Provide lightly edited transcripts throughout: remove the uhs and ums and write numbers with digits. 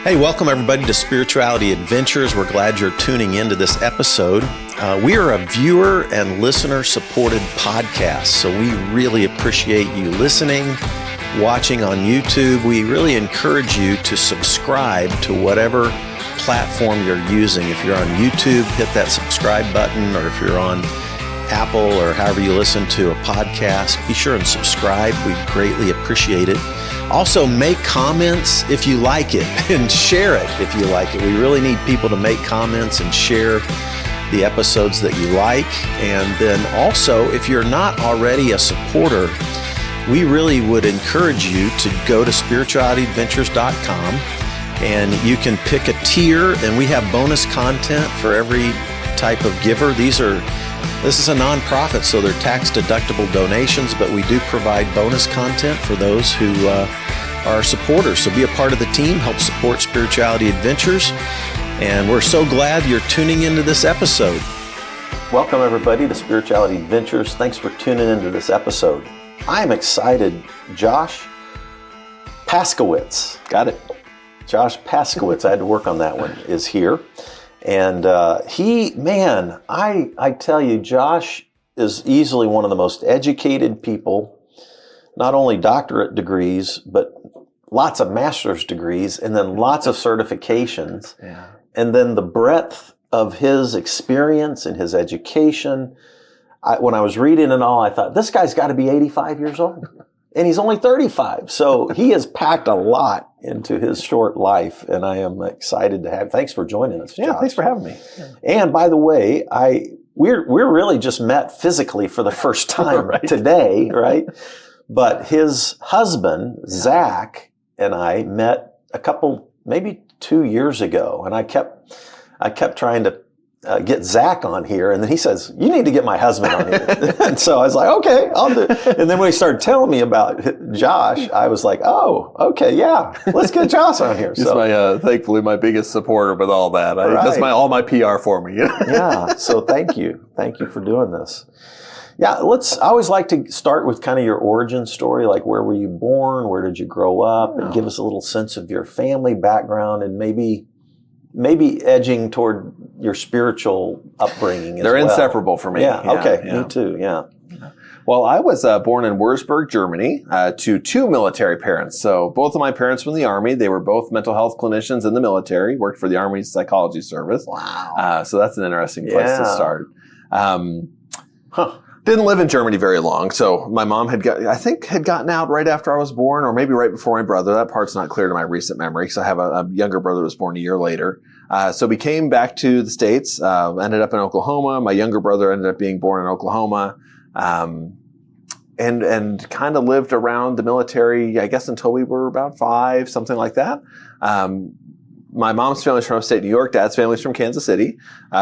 Hey, welcome everybody to Spirituality Adventures. We're glad you're tuning into this episode. We are a viewer and listener supported podcast, so we really appreciate you listening, watching on YouTube. We really encourage you to subscribe to whatever platform you're using. If you're on YouTube, hit that subscribe button, or if you're on Apple or however you listen to a podcast, be sure and subscribe. We'd greatly appreciate it. Also, make comments if you like it and share it if you like it. We really need people to make comments and share the episodes that you like. And then also, if you're not already a supporter, we really would encourage you to go to spiritualityadventures.com and you can pick a tier, and we have bonus content for every type of giver. This is a nonprofit, so they're tax-deductible donations, but we do provide bonus content for those who are supporters. So be a part of the team, help support Spirituality Adventures, and we're so glad you're tuning into this episode. Welcome, everybody, to Spirituality Adventures. Thanks for tuning into this episode. I'm excited. Josh Paszkiewicz, got it. Josh Paszkiewicz, I had to work on that one, is here. And I tell you, Josh is easily one of the most educated people, not only doctorate degrees, but lots of master's degrees, and then lots of certifications. Yeah. And then the breadth of his experience and his education. When I was reading and all, I thought, this guy's got to be 85 years old. And he's only 35. So he has packed a lot into his short life, and I am excited to have. Thanks for joining us, Josh. Yeah, thanks for having me. And by the way, we're really just met physically for the first time right. Today, right? But his husband, Zach, and I met maybe 2 years ago, and I kept trying to get Zach on here, and then he says, you need to get my husband on here. And so I was like, okay, I'll do it. And then when he started telling me about Josh, I was like, oh, okay, yeah, let's get Josh on here. He's thankfully my biggest supporter with all that. That's all my PR for me. Yeah, so thank you for doing this. Yeah, I always like to start with kind of your origin story, like where were you born, where did you grow up, and give us a little sense of your family background, and maybe edging toward your spiritual upbringing as well. They're inseparable for me. Yeah, okay, me too, yeah. Well, I was born in Würzburg, Germany, to two military parents. So both of my parents were in the Army. They were both mental health clinicians in the military, worked for the Army's psychology service. Wow. So that's an interesting place to start. Didn't live in Germany very long. So my mom had gotten out right after I was born, or maybe right before my brother. That part's not clear to my recent memory, because I have a younger brother who was born a year later. So we came back to the States, ended up in Oklahoma. My younger brother ended up being born in Oklahoma, and kind of lived around the military, I guess, until we were about 5, something like that. My mom's family's from upstate New York. Dad's family's from Kansas City.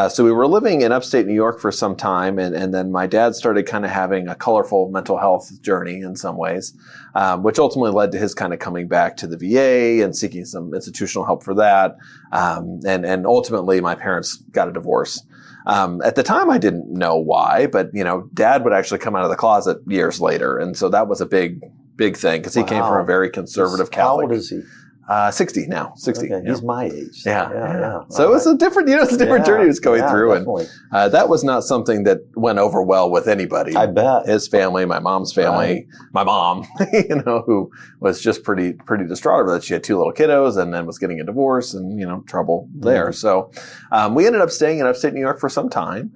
So we were living in upstate New York for some time. And then my dad started kind of having a colorful mental health journey in some ways, which ultimately led to his kind of coming back to the VA and seeking some institutional help for that. And ultimately my parents got a divorce. At the time, I didn't know why, but, Dad would actually come out of the closet years later. And so that was a big thing, because he came from a very conservative Catholic. How old is he? 60 now. 60. Okay, he's my age. Yeah. So it's a different, journey he was going through. Definitely. And that was not something that went over well with anybody. I bet. His family, my mom's family, my mom, who was just pretty distraught over that. She had 2 little kiddos and then was getting a divorce and, trouble there. So we ended up staying in upstate New York for some time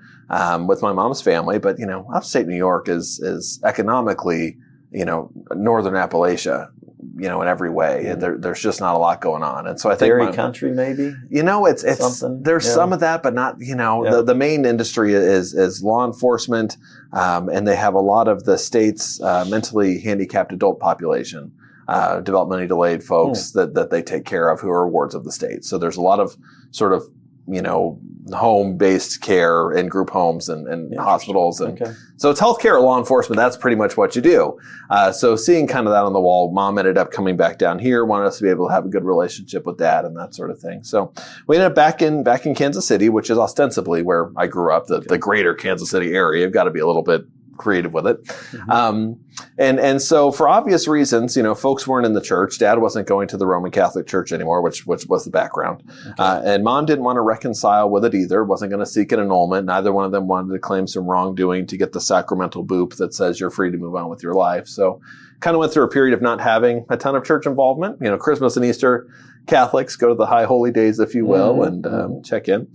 with my mom's family. But, upstate New York is economically, northern Appalachia, in every way. And there's just not a lot going on. And so I think dairy country, maybe? It's something. There's some of that, but not, the main industry is law enforcement. And they have a lot of the state's mentally handicapped adult population, developmentally delayed folks that they take care of, who are wards of the state. So there's a lot of sort of, home-based care in group homes and hospitals. And so it's healthcare or law enforcement. That's pretty much what you do. So seeing kind of that on the wall, Mom ended up coming back down here, wanted us to be able to have a good relationship with Dad and that sort of thing. So we ended up back in Kansas City, which is ostensibly where I grew up, the greater Kansas City area. You've got to be a little bit creative with it. And so for obvious reasons, folks weren't in the church. Dad wasn't going to the Roman Catholic Church anymore, which was the background. And Mom didn't want to reconcile with it either, wasn't going to seek an annulment. Neither one of them wanted to claim some wrongdoing to get the sacramental boop that says you're free to move on with your life. So kind of went through a period of not having a ton of church involvement. Christmas and Easter, Catholics go to the high holy days, if you will, and check in.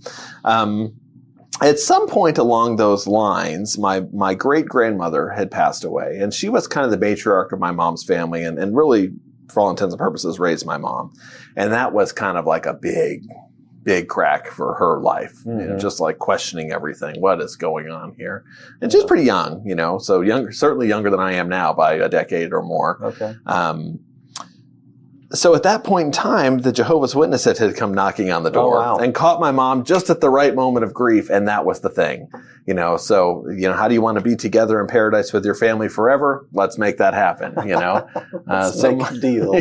At some point along those lines, my great-grandmother had passed away, and she was kind of the matriarch of my mom's family and really, for all intents and purposes, raised my mom. And that was kind of like a big crack for her life, just like questioning everything. What is going on here? And she's pretty young, so younger, certainly younger than I am now by a decade or more. Okay. So at that point in time, the Jehovah's Witnesses had come knocking on the door and caught my mom just at the right moment of grief. And that was the thing, so, how do you want to be together in paradise with your family forever? Let's make that happen, Let's make a deal.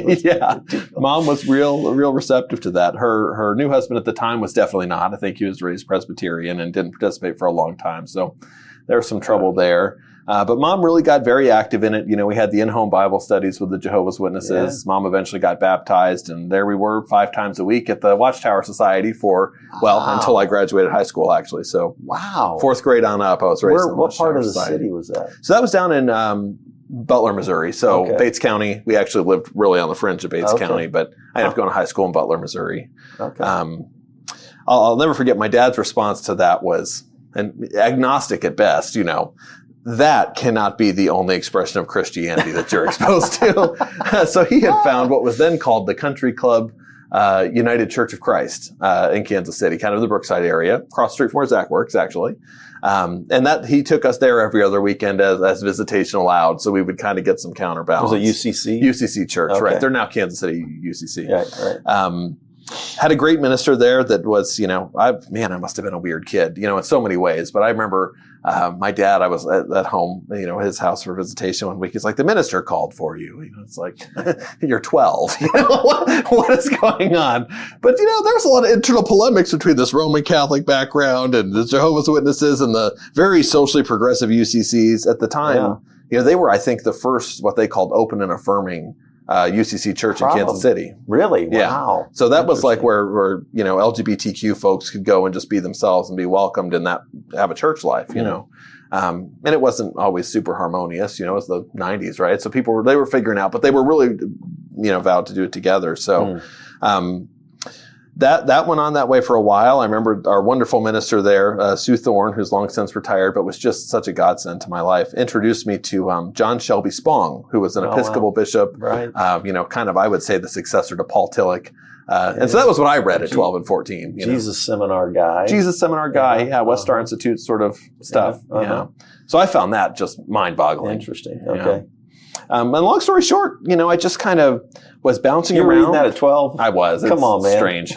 Mom was real receptive to that. Her new husband at the time was definitely not. I think he was raised Presbyterian and didn't participate for a long time. So there was some trouble there. But Mom really got very active in it. We had the in-home Bible studies with the Jehovah's Witnesses. Yeah. Mom eventually got baptized, and there we were 5 times a week at the Watchtower Society until I graduated high school, actually. So 4th grade on up, I was raised in the What part of the Society. city was that? So that was down in Butler, Missouri. So Bates County. We actually lived really on the fringe of Bates County, but I ended up going to high school in Butler, Missouri. Okay. I'll never forget my dad's response to that was, and agnostic at best, that cannot be the only expression of Christianity that you're exposed to. So he had found what was then called the Country Club United Church of Christ in Kansas City, kind of the Brookside area, across the street from where Zach works, actually. And that he took us there every other weekend as visitation allowed, so we would kind of get some counterbalance. Was it UCC? UCC Church, right. They're now Kansas City UCC. Right. Had a great minister there that was, I must have been a weird kid, in so many ways. But I remember my dad, I was at home, his house for visitation one week. He's like, the minister called for you. It's like, you're 12. What is going on? But, there's a lot of internal polemics between this Roman Catholic background and the Jehovah's Witnesses and the very socially progressive UCCs at the time. Yeah. They were, I think, the first, what they called open and affirming UCC Church in Kansas City. Really? Yeah. Wow. So that was like where LGBTQ folks could go and just be themselves and be welcomed and have a church life, and it wasn't always super harmonious, it was the 90s, right? So they were figuring out, but they were really, vowed to do it together. So, That went on that way for a while. I remember our wonderful minister there, Sue Thorne, who's long since retired, but was just such a godsend to my life, introduced me to John Shelby Spong, who was an Episcopal bishop, right. Kind of, I would say, the successor to Paul Tillich. And so that was what I read at 12 and 14. Jesus Seminar guy. West Star Institute sort of stuff. Yeah. So I found that just mind-boggling. Interesting. Okay. And long story short, I just kind of was bouncing around. You were reading that at 12? I was. Come on, man. Strange.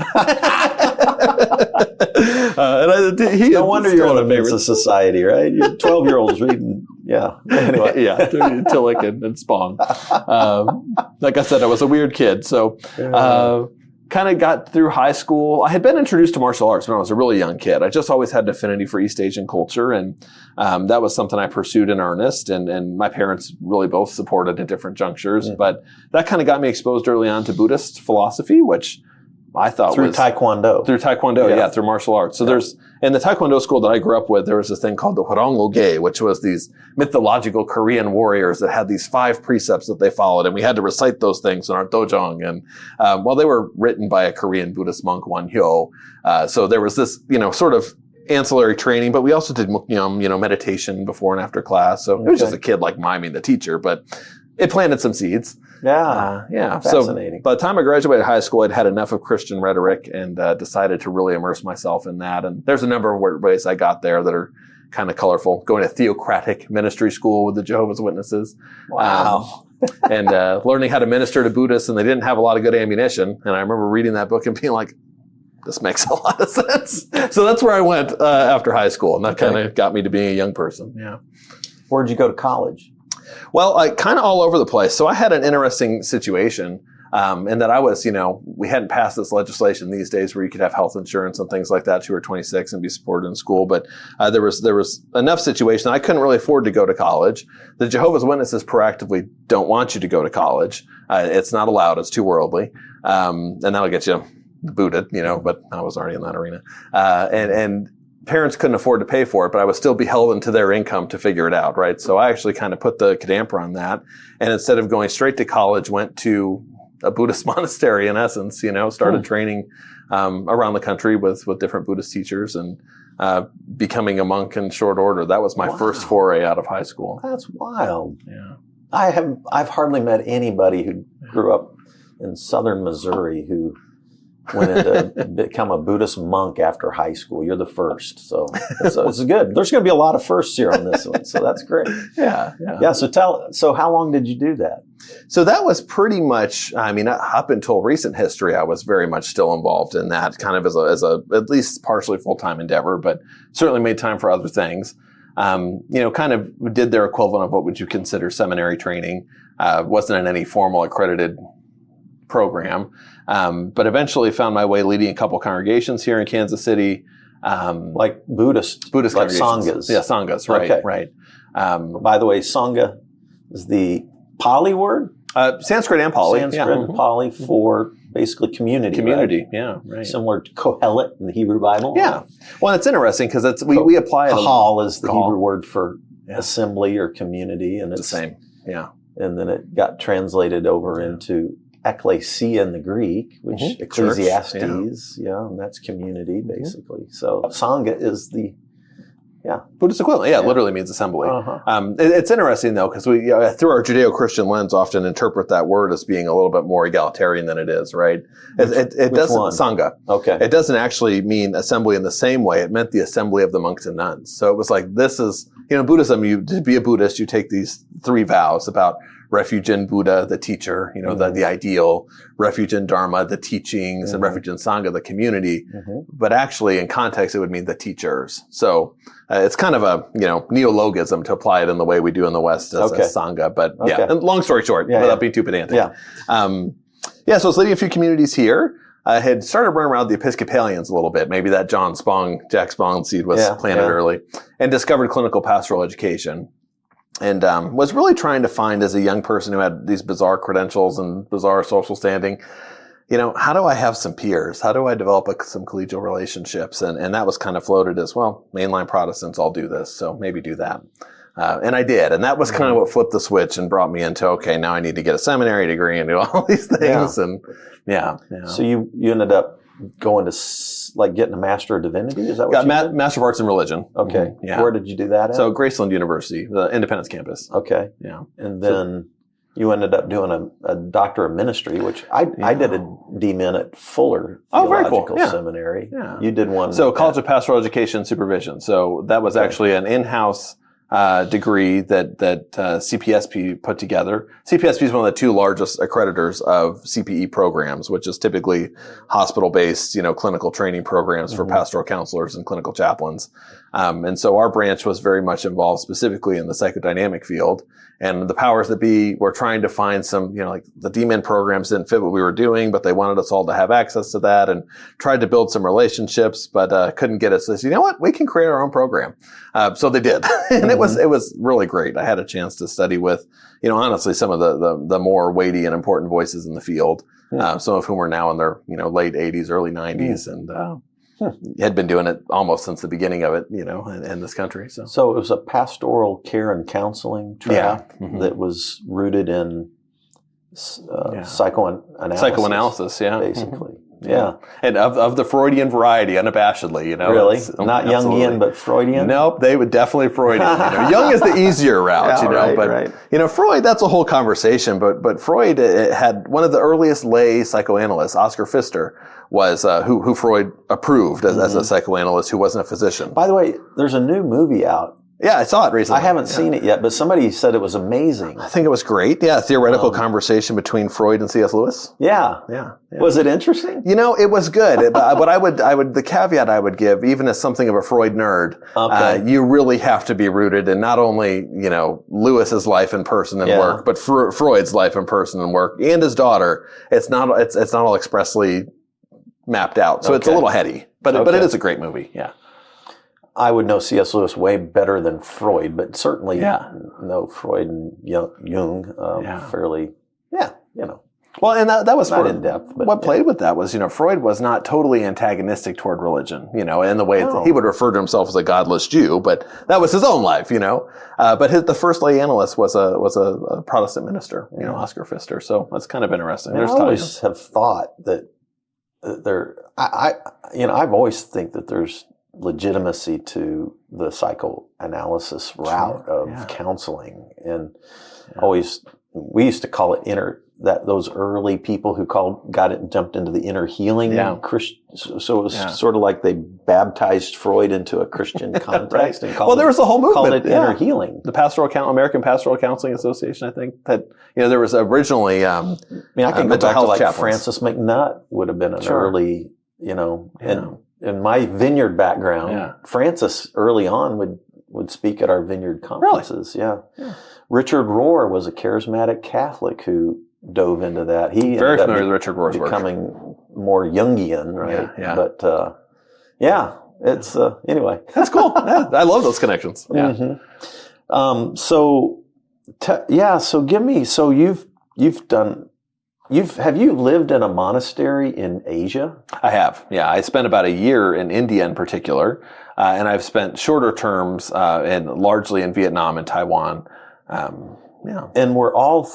No wonder you're in the midst of society, right? You're 12-year-olds reading. Yeah. Anyway. Yeah. Tillich and Spong. Like I said, I was a weird kid. So, kind of got through high school. I had been introduced to martial arts when I was a really young kid. I just always had an affinity for East Asian culture, and that was something I pursued in earnest, and my parents really both supported at different junctures. But that kind of got me exposed early on to Buddhist philosophy, which I thought through Taekwondo. Through Taekwondo, through martial arts. So there's, in the Taekwondo school that I grew up with, there was this thing called the Hwarangulge, which was these mythological Korean warriors that had these 5 precepts that they followed, and we had to recite those things in our dojang. And they were written by a Korean Buddhist monk, Wan Hyo. So there was this, sort of ancillary training, but we also did, meditation before and after class. So it was just a kid like miming the teacher, but it planted some seeds. Yeah. So Fascinating. by the time I graduated high school, I'd had enough of Christian rhetoric and decided to really immerse myself in that. And there's a number of ways I got there that are kind of colorful. Going to theocratic ministry school with the Jehovah's Witnesses. Wow. And learning how to minister to Buddhists, and they didn't have a lot of good ammunition. And I remember reading that book and being like, this makes a lot of sense. So that's where I went after high school. And that kind of got me to being a young person. Yeah. Where'd you go to college? Well, kind of all over the place. So I had an interesting situation. And that I was, we hadn't passed this legislation these days where you could have health insurance and things like that. You were 26 and be supported in school. But there was enough situation. I couldn't really afford to go to college. The Jehovah's Witnesses proactively don't want you to go to college. It's not allowed. It's too worldly. And that'll get you booted, but I was already in that arena. And parents couldn't afford to pay for it, but I was still beholden to their income to figure it out, right? So I actually kind of put the damper on that. And instead of going straight to college, went to a Buddhist monastery in essence, started training around the country with different Buddhist teachers and becoming a monk in short order. That was my first foray out of high school. That's wild. Yeah. I've hardly met anybody who grew up in southern Missouri who went in to become a Buddhist monk after high school. You're the first. So it's good. There's going to be a lot of firsts here on this one. So that's great. Yeah. So how long did you do that? So that was pretty much, up until recent history, I was very much still involved in that kind of as a at least partially full-time endeavor, but certainly made time for other things. Kind of did their equivalent of what would you consider seminary training. Wasn't in any formal accredited program, but eventually found my way leading a couple congregations here in Kansas City. Like Buddhist like Sanghas. Yeah, Sanghas, right, Okay. right. By the way, Sangha is the Pali word? Sanskrit and Pali. Sanskrit and Pali for basically community. Community, right? yeah, right. Similar to Kohelet in the Hebrew Bible. Yeah. Well, it's interesting because we apply it. Kahal is the Kahal. Hebrew word for assembly or community. And It's the same, yeah. And then it got translated over into ecclesia in the Greek, which Ecclesiastes, and that's community basically. So Sangha is the Buddhist equivalent. Yeah, it literally means assembly. It's interesting though because we, through our Judeo-Christian lens, often interpret that word as being a little bit more egalitarian than it is, right? It doesn't Sangha. Okay. It doesn't actually mean assembly in the same way. It meant the assembly of the monks and nuns. So it was like this is Buddhism. To be a Buddhist, you take these 3 vows about refuge in Buddha, the teacher, the ideal, refuge in Dharma, the teachings, and refuge in Sangha, the community. But actually, in context, it would mean the teachers. So it's kind of a neologism to apply it in the way we do in the West as Sangha. But and long story short, without being too pedantic. So I was leading a few communities here. I had started running around the Episcopalians a little bit. Maybe that Jack Spong seed was planted early, and discovered clinical pastoral education. And was really trying to find, as a young person who had these bizarre credentials and bizarre social standing, how do I have some peers? How do I develop some collegial relationships? And that was kind of floated as, well, mainline Protestants all do this, so maybe do that. And I did. And that was kind of what flipped the switch and brought me into, okay, now I need to get a seminary degree and do all these things. And So you ended up going to getting a Master of Divinity? Is that what you did? Master of Arts in Religion. Okay. Yeah. Where did you do that at? So Graceland University, the Independence campus. Okay. Yeah. And then you ended up doing a Doctor of Ministry, which I did a DMin at Fuller Theological Seminary. Yeah. You did one. So College of Pastoral Education Supervision. So that was actually an in-house degree that CPSP put together. CPSP is one of the 2 largest accreditors of CPE programs, which is typically hospital-based, clinical training programs for pastoral counselors and clinical chaplains. And so our branch was very much involved specifically in the psychodynamic field. And the powers that be were trying to find some, like the DMin programs didn't fit what we were doing, but they wanted us all to have access to that and tried to build some relationships, but couldn't get us. They said, we can create our own program. So they did. And it was really great. I had a chance to study with, honestly, some of the more weighty and important voices in the field, some of whom are now in their, late 80s, early 90s. And had been doing it almost since the beginning of it, in this country. So it was a pastoral care and counseling track that was rooted in psychoanalysis. Psychoanalysis, basically. Yeah. And of the Freudian variety, unabashedly, Really? Not Jungian, but Freudian? Nope, they would definitely Freudian. Jung is the easier route, but Freud, that's a whole conversation. But Freud had one of the earliest lay psychoanalysts, Oscar Pfister, was who Freud approved as a psychoanalyst who wasn't a physician. By the way, there's a new movie out Yeah, I saw it recently. I haven't seen it yet, but somebody said it was amazing. I think it was great. Yeah, theoretical conversation between Freud and C.S. Lewis. Yeah. Was it interesting? It was good. But the caveat I would give, even as something of a Freud nerd, you really have to be rooted in not only, Lewis's life in person and work, but Freud's life in person and work, and his daughter. It's not all expressly mapped out. So it's a little heady, but it is a great movie. Yeah. I would know C.S. Lewis way better than Freud, but certainly know Freud and Jung fairly, Well, and that was not in depth. But what played with that was, Freud was not totally antagonistic toward religion, in the way he would refer to himself as a godless Jew, but that was his own life, But the first lay analyst was a Protestant minister, Oscar Pfister. So that's kind of interesting. I always have thought that I've always think that there's legitimacy to the psychoanalysis route of counseling, and we used to call it those early people who jumped into the inner healing. So it was sort of like they baptized Freud into a Christian context and there was a whole movement called it inner healing. The American Pastoral Counseling Association, I think that there was originally. I can go back to like Francis McNutt would have been an early, in my vineyard background, Francis early on would speak at our vineyard conferences. Really? Yeah. Richard Rohr was a charismatic Catholic who dove into that. He very familiar with Richard Rohr's work. Becoming more Jungian, right? Yeah. But it's anyway. That's cool. Yeah, I love those connections. Yeah. Mm-hmm. So give me. So have you lived in a monastery in Asia? I have. Yeah, I spent about a year in India in particular, and I've spent shorter terms largely in Vietnam and Taiwan. And we're all.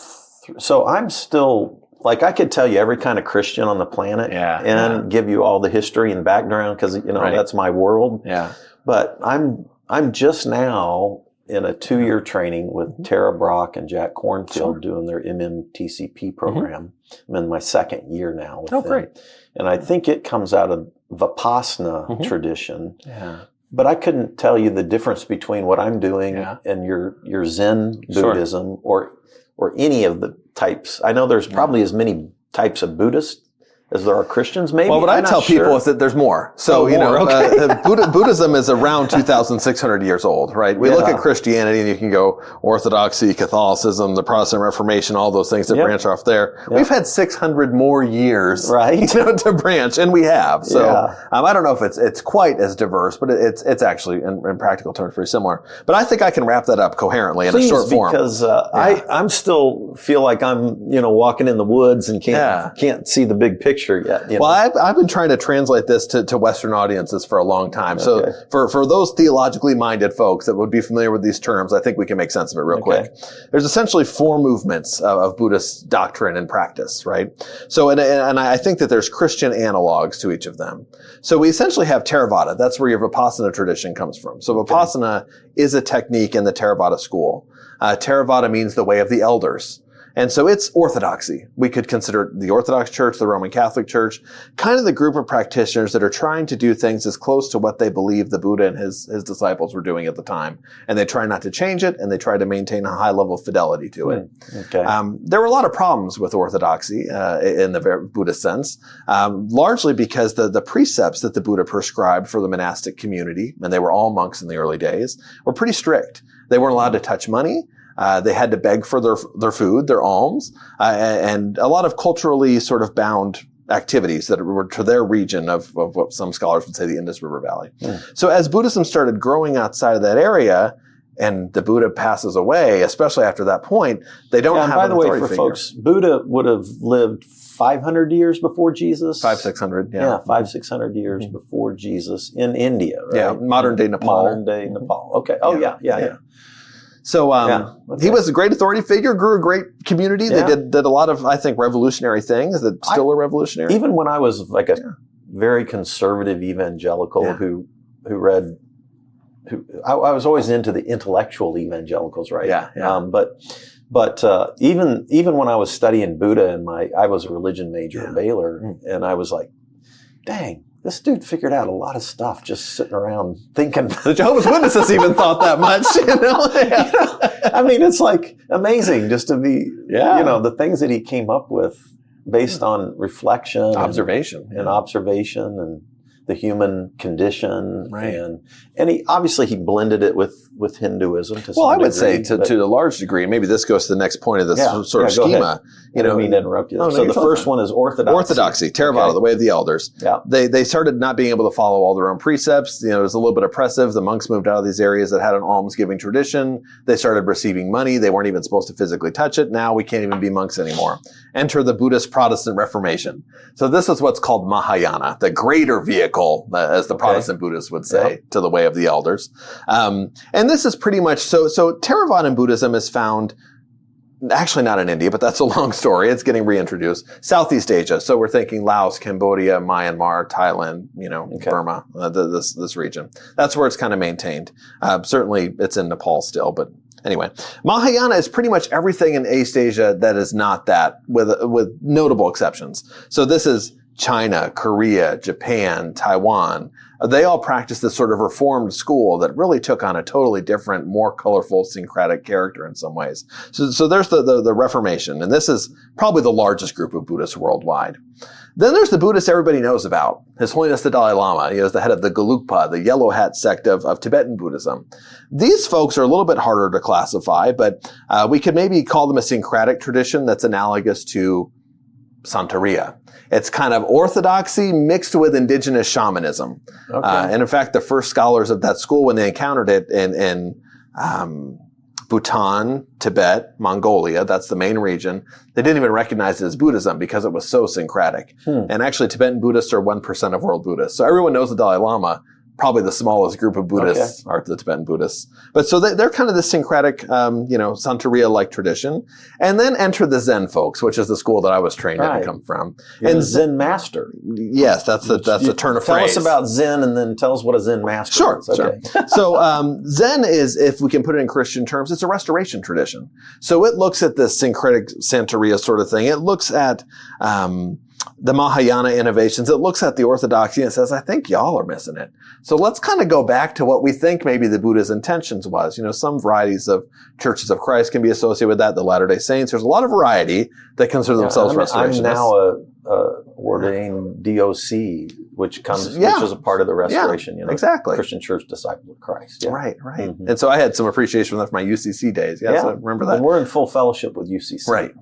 So I'm still I could tell you every kind of Christian on the planet, and give you all the history and background because that's my world. Yeah. But I'm just now in a 2-year training with Tara Brock and Jack Cornfield doing their MMTCP program. I'm in my 2nd year now with them. Great. And I think it comes out of Vipassana tradition. Yeah. But I couldn't tell you the difference between what I'm doing and your Zen Buddhism or any of the types. I know there's probably as many types of Buddhists as there are Christians, maybe. Well, what I tell people is that there's more. So, Buddhism is around 2,600 years old, right? We look at Christianity and you can go Orthodoxy, Catholicism, the Protestant Reformation, all those things that branch off there. We've had 600 more years, to branch, and we have. So, I don't know if it's quite as diverse, but it's actually, in practical terms, pretty similar. But I think I can wrap that up coherently in a short form. Because I'm still feel like I'm, walking in the woods and can't see the big picture yet. Well, I've been trying to translate this to Western audiences for a long time. So for those theologically minded folks that would be familiar with these terms, I think we can make sense of it real quick. There's essentially 4 movements of Buddhist doctrine and practice, right? So, and I think that there's Christian analogs to each of them. So we essentially have Theravada. That's where your Vipassana tradition comes from. So Vipassana is a technique in the Theravada school. Theravada means the way of the elders. And so it's orthodoxy. We could consider the Orthodox Church, the Roman Catholic Church, kind of the group of practitioners that are trying to do things as close to what they believe the Buddha and his disciples were doing at the time. And they try not to change it, and they try to maintain a high level of fidelity to it. There were a lot of problems with orthodoxy in the Buddhist sense, largely because the precepts that the Buddha prescribed for the monastic community, and they were all monks in the early days, were pretty strict. They weren't allowed to touch money. They had to beg for their food, their alms, and a lot of culturally sort of bound activities that were to their region of what some scholars would say the Indus River Valley. So as Buddhism started growing outside of that area, and the Buddha passes away, especially after that point, they don't have an authority figure. By the way, for folks, Buddha would have lived 500 years before Jesus? 500-600, 500-600 years before Jesus in India, right? Yeah, modern-day Nepal. Modern-day Nepal. Okay. Oh, yeah. So he was a great authority figure, grew a great community. They did a lot of, I think, revolutionary things that still are revolutionary. Even when I was like a very conservative evangelical who read, I was always into the intellectual evangelicals, right? But even when I was studying Buddha I was a religion major at Baylor, and I was like, dang, this dude figured out a lot of stuff just sitting around thinking. The Jehovah's Witnesses even thought that much, I mean, it's like amazing just to be, the things that he came up with based on reflection, observation, and observation, and the human condition, right. and he obviously he blended it with Hinduism to some Well, I would degree, say to a large degree, maybe this goes to the next point of this sort of schema. I don't mean to interrupt you. So the first one is orthodoxy. Orthodoxy, Theravada, the way of the elders. Yeah. They started not being able to follow all their own precepts. It was a little bit oppressive. The monks moved out of these areas that had an almsgiving tradition. They started receiving money. They weren't even supposed to physically touch it. Now we can't even be monks anymore. Enter the Buddhist Protestant Reformation. So this is what's called Mahayana, the greater vehicle, as the Protestant Buddhists would say, to the way of the elders. And this is pretty much, so Theravada Buddhism is found, actually not in India, but that's a long story. It's getting reintroduced. Southeast Asia. So we're thinking Laos, Cambodia, Myanmar, Thailand, Burma, this region. That's where it's kind of maintained. Certainly it's in Nepal still, but anyway. Mahayana is pretty much everything in East Asia that is not that, with notable exceptions. So this is China, Korea, Japan, Taiwan. They all practice this sort of reformed school that really took on a totally different, more colorful, syncretic character in some ways. So there's the Reformation, and this is probably the largest group of Buddhists worldwide. Then there's the Buddhists everybody knows about. His Holiness the Dalai Lama, is the head of the Gelugpa, the yellow hat sect of Tibetan Buddhism. These folks are a little bit harder to classify, but we could maybe call them a syncretic tradition that's analogous to Santeria. It's kind of orthodoxy mixed with indigenous shamanism. Okay. And in fact, the first scholars of that school, when they encountered it in Bhutan, Tibet, Mongolia, that's the main region, they didn't even recognize it as Buddhism because it was so syncretic. And actually, Tibetan Buddhists are 1% of world Buddhists. So everyone knows the Dalai Lama. Probably the smallest group of Buddhists are the Tibetan Buddhists. But so they're kind of this syncretic, Santeria-like tradition. And then enter the Zen folks, which is the school that I was trained in and come from. You're and Zen master. Yes, that's the turn of phrase. Tell us about Zen and then tell us what a Zen master is. Okay. Sure. So Zen is, if we can put it in Christian terms, it's a restoration tradition. So it looks at this syncretic Santeria sort of thing. It looks at the Mahayana innovations. It looks at the orthodoxy and says, I think y'all are missing it. So let's kind of go back to what we think maybe the Buddha's intentions was. Some varieties of churches of Christ can be associated with that. The Latter-day Saints. There's a lot of variety that consider themselves restorationists. I'm now a ordained DOC, which is a part of the restoration. Exactly. Christian Church Disciple of Christ. Yeah. Right. Mm-hmm. And so I had some appreciation for that from my UCC days. So I remember that. And we're in full fellowship with UCC. Right.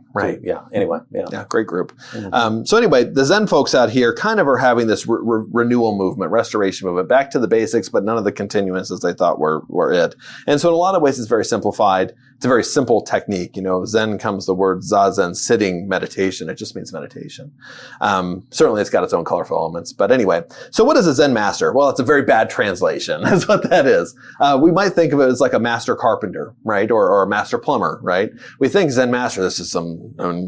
So, anyway. Yeah, great group. Mm-hmm. So anyway, the Zen folks out here kind of are having this renewal movement, restoration movement, back to the basics, but none of the continuances they thought were it. And so in a lot of ways, it's very simplified. It's a very simple technique. Zen comes the word zazen, sitting meditation. It just means meditation. Certainly it's got its own colorful elements. But anyway, so what is a Zen master? Well, it's a very bad translation. That's what that is. We might think of it as like a master carpenter, right? Or a master plumber, right? We think Zen master, this is some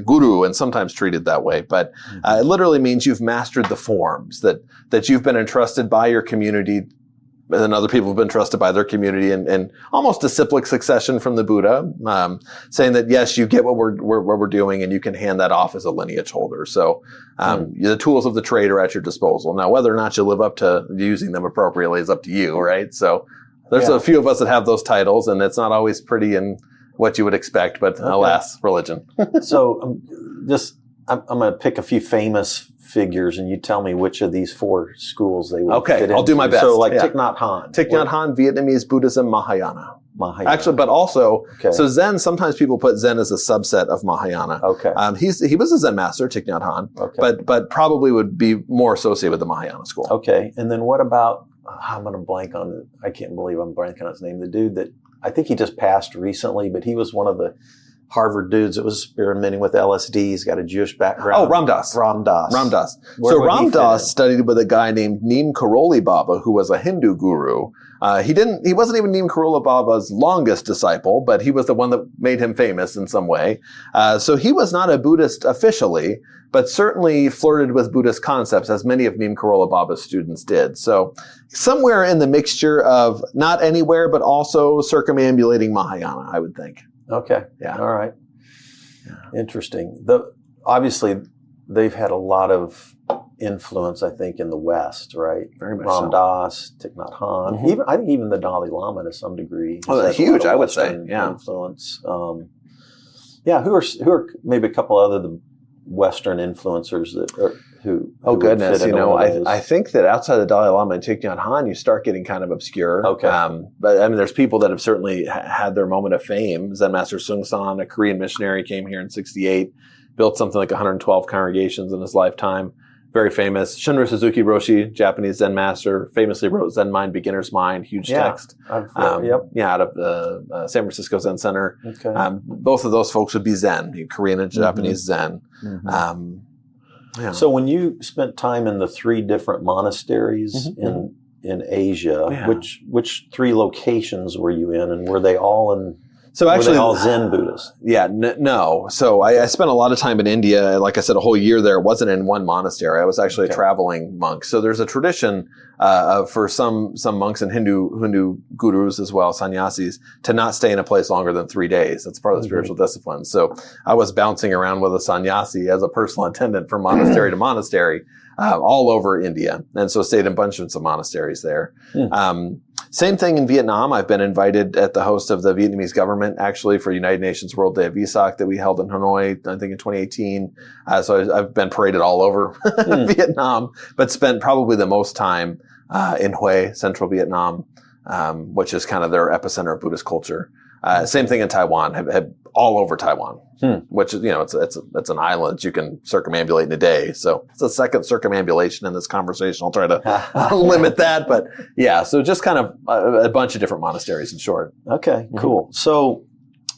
guru, and sometimes treated that way. But it literally means you've mastered the forms, that you've been entrusted by your community, and other people have been trusted by their community, and almost a cyclic succession from the Buddha, saying that yes, you get what we're doing, and you can hand that off as a lineage holder. So the tools of the trade are at your disposal. Now, whether or not you live up to using them appropriately is up to you, right? So there's a few of us that have those titles, and it's not always pretty and what you would expect, but alas, religion. So I'm going to pick a few famous figures, and you tell me which of these four schools they would fit into. I'll do my best. So Thich Nhat Hanh. Thich Nhat Hanh, Vietnamese Buddhism, Mahayana. Actually, but also, so Zen, sometimes people put Zen as a subset of Mahayana. Okay. He was a Zen master, Thich Nhat Hanh, but probably would be more associated with the Mahayana school. Okay. And then what about, I'm going to blank on, I can't believe I'm blanking on his name, the dude that, I think he just passed recently, but he was one of the Harvard dudes that was experimenting with LSD. He's got a Jewish background. Oh, Ram Dass. So Ram Dass studied with a guy named Neem Karoli Baba, who was a Hindu guru. He wasn't even Neem Karoli Baba's longest disciple, but he was the one that made him famous in some way. So he was not a Buddhist officially, but certainly flirted with Buddhist concepts, as many of Neem Karoli Baba's students did. So somewhere in the mixture of not anywhere, but also circumambulating Mahayana, I would think. Okay. Yeah. All right. Interesting. Obviously, they've had a lot of influence, I think, in the West, right? Very much Ram so. Dass, Thich Nhat Hanh, I think even the Dalai Lama to some degree. Oh, has huge, a lot of I would say. Western Yeah. influence. Who are maybe a couple other the Western influencers who Oh, goodness. fit into one of those? I think that outside the Dalai Lama and Thich Nhat Hanh, you start getting kind of obscure. Okay. But I mean, there's people that have certainly had their moment of fame. Zen Master Seung San, a Korean missionary, came here in 1968, built something like 112 congregations in his lifetime. Very famous. Shunryu Suzuki Roshi, Japanese Zen master, famously wrote Zen Mind, Beginner's Mind, huge text. Yep. Yeah, out of the San Francisco Zen Center. Okay. Both of those folks would be Zen, Korean and Japanese Zen. Mhm. Yeah. So when you spent time in the 3 different monasteries in Asia, which 3 locations were you in, and were they all So actually, were they all Zen Buddhists? Yeah, no. So I spent a lot of time in India. Like I said, a whole year there. It wasn't in one monastery. I was actually a traveling monk. So there's a tradition for some monks and Hindu gurus as well, sannyasis, to not stay in a place longer than 3 days. That's part of the spiritual discipline. So I was bouncing around with a sannyasi as a personal attendant from monastery to monastery all over India. And so stayed in bunches of monasteries there. Same thing in Vietnam. I've been invited at the host of the Vietnamese government, actually, for United Nations World Day of Vesak that we held in Hanoi, I think in 2018. So I've been paraded all over Vietnam, but spent probably the most time in Hue, central Vietnam, which is kind of their epicenter of Buddhist culture. Same thing in Taiwan, have all over Taiwan, which is, it's an island you can circumambulate in a day. So it's a second circumambulation in this conversation. I'll try to limit that, but yeah. So just kind of a bunch of different monasteries in short. Okay, cool. So,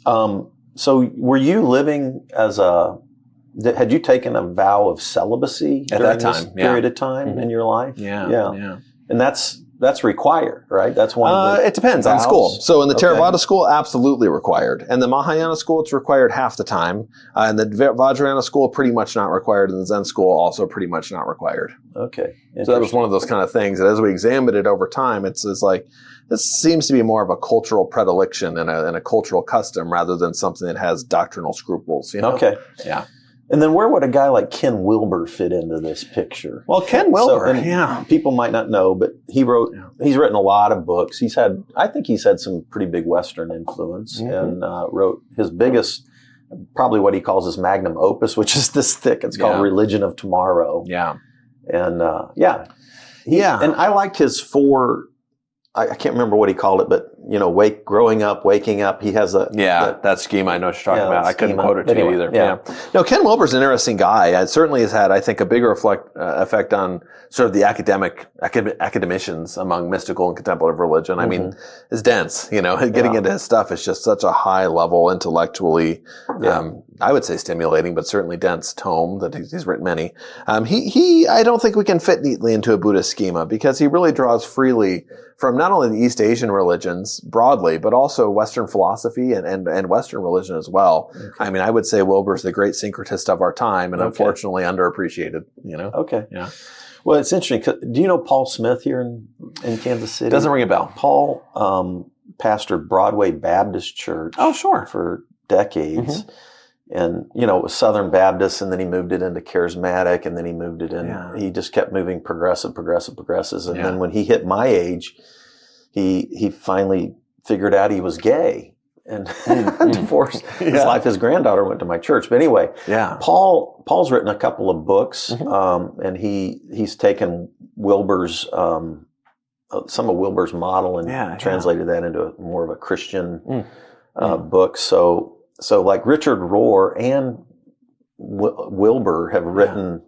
so were you living had you taken a vow of celibacy At during that this time, period of time in your life? Yeah. And that's required, right? That's one of the it depends on vows? school. So in the Okay. Theravada school, absolutely required. And the Mahayana school, it's required half the time. And the Vajrayana school, pretty much not required. And the Zen school, also pretty much not required. Okay. So that was one of those kind of things that as we examined it over time, it's like, this seems to be more of a cultural predilection and a cultural custom rather than something that has doctrinal scruples. Okay. Yeah. And then where would a guy like Ken Wilber fit into this picture? Well, Ken Wilber, people might not know, but he's written a lot of books. I think he's had some pretty big Western influence and wrote his biggest, probably what he calls his magnum opus, which is this thick. It's called Religion of Tomorrow. Yeah. And and I liked his 4, I can't remember what he called it, but growing up, waking up, he has that scheme I know what you're talking about. I couldn't quote it to you either. Yeah. No, Ken Wilber's an interesting guy. It certainly has had, I think, a bigger effect on sort of the academicians among mystical and contemplative religion. I mean, it's dense, getting into his stuff is just such a high level intellectually, I would say stimulating, but certainly dense tome that he's written many. I don't think we can fit neatly into a Buddhist schema because he really draws freely from not only the East Asian religions broadly, but also Western philosophy and Western religion as well. Okay. I mean, I would say Wilber's the great syncretist of our time and unfortunately underappreciated, Okay. Yeah. Well, it's interesting. Do you know Paul Smith here in Kansas City? Doesn't ring a bell. Paul pastored Broadway Baptist Church. Oh, sure. For decades. And, it was Southern Baptist, and then he moved it into Charismatic, and then he moved it in. Yeah. He just kept moving progressives. And then when he hit my age, he finally figured out he was gay and divorced his life. His granddaughter went to my church. But anyway, Paul's written a couple of books, and he's taken Wilber's, some of Wilber's model and translated that into more of a Christian book. So like Richard Rohr and Wilber have written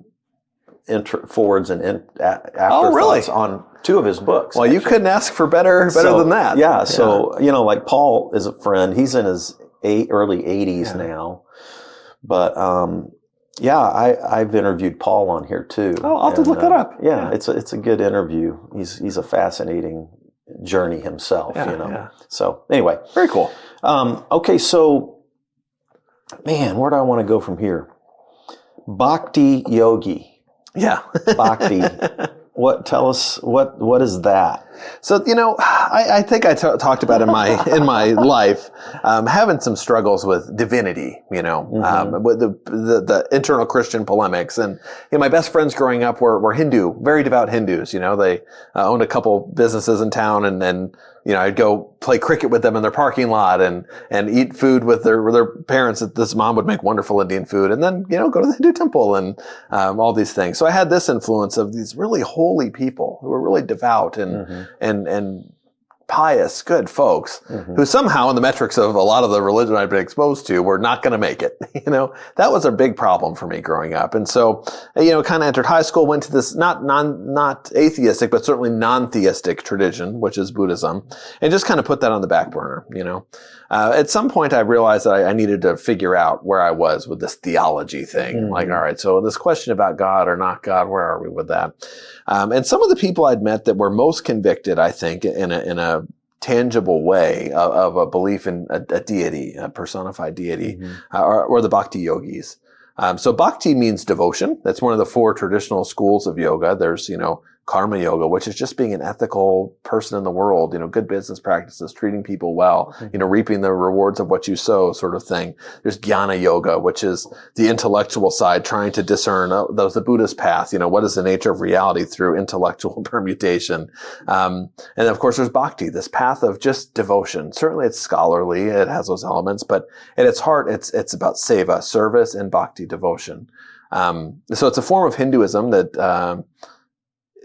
forwards and afterthoughts on 2 of his books. Well, you couldn't ask for better than that. Yeah. So, like Paul is a friend. He's in his early 80s now. But, I've interviewed Paul on here too. Oh, I'll have to look that up. Yeah, it's a good interview. He's a fascinating journey himself, So anyway. Very cool. Okay, so man, where do I want to go from here? Bhakti yogi. Yeah. Bhakti. Tell us what is that? So, I think I talked about in my life having some struggles with divinity, with the internal Christian polemics. And my best friends growing up were Hindu, very devout Hindus. They owned a couple businesses in town, and I'd go play cricket with them in their parking lot and eat food with their parents. This mom would make wonderful Indian food, and then go to the Hindu temple and all these things. So I had this influence of these really holy people who were really devout and pious, good folks who somehow in the metrics of a lot of the religion I've been exposed to were not going to make it. That was a big problem for me growing up. And so, kind of entered high school, went to this not atheistic, but certainly non-theistic tradition, which is Buddhism, and just kind of put that on the back burner. At some point I realized that I needed to figure out where I was with this theology thing. Like, all right, so this question about God or not God, where are we with that? And some of the people I'd met that were most convicted, I think, in a tangible way of a belief in a deity, a personified deity, or the bhakti yogis. So bhakti means devotion. That's one of the 4 traditional schools of yoga. There's, karma yoga, which is just being an ethical person in the world, good business practices, treating people well, reaping the rewards of what you sow, sort of thing. There's jnana yoga, which is the intellectual side, trying to discern the Buddhist path, what is the nature of reality through intellectual permutation. And then, of course, there's bhakti, this path of just devotion. Certainly it's scholarly, it has those elements, but at its heart, it's about seva, service, and bhakti, devotion. So it's a form of Hinduism that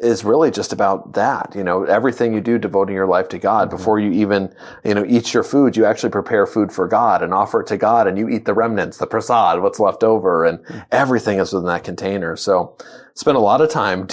is really just about that. Everything you do, devoting your life to God. Before you even, eat your food, you actually prepare food for God and offer it to God, and you eat the remnants, the prasad, what's left over, and everything is within that container. So spent a lot of time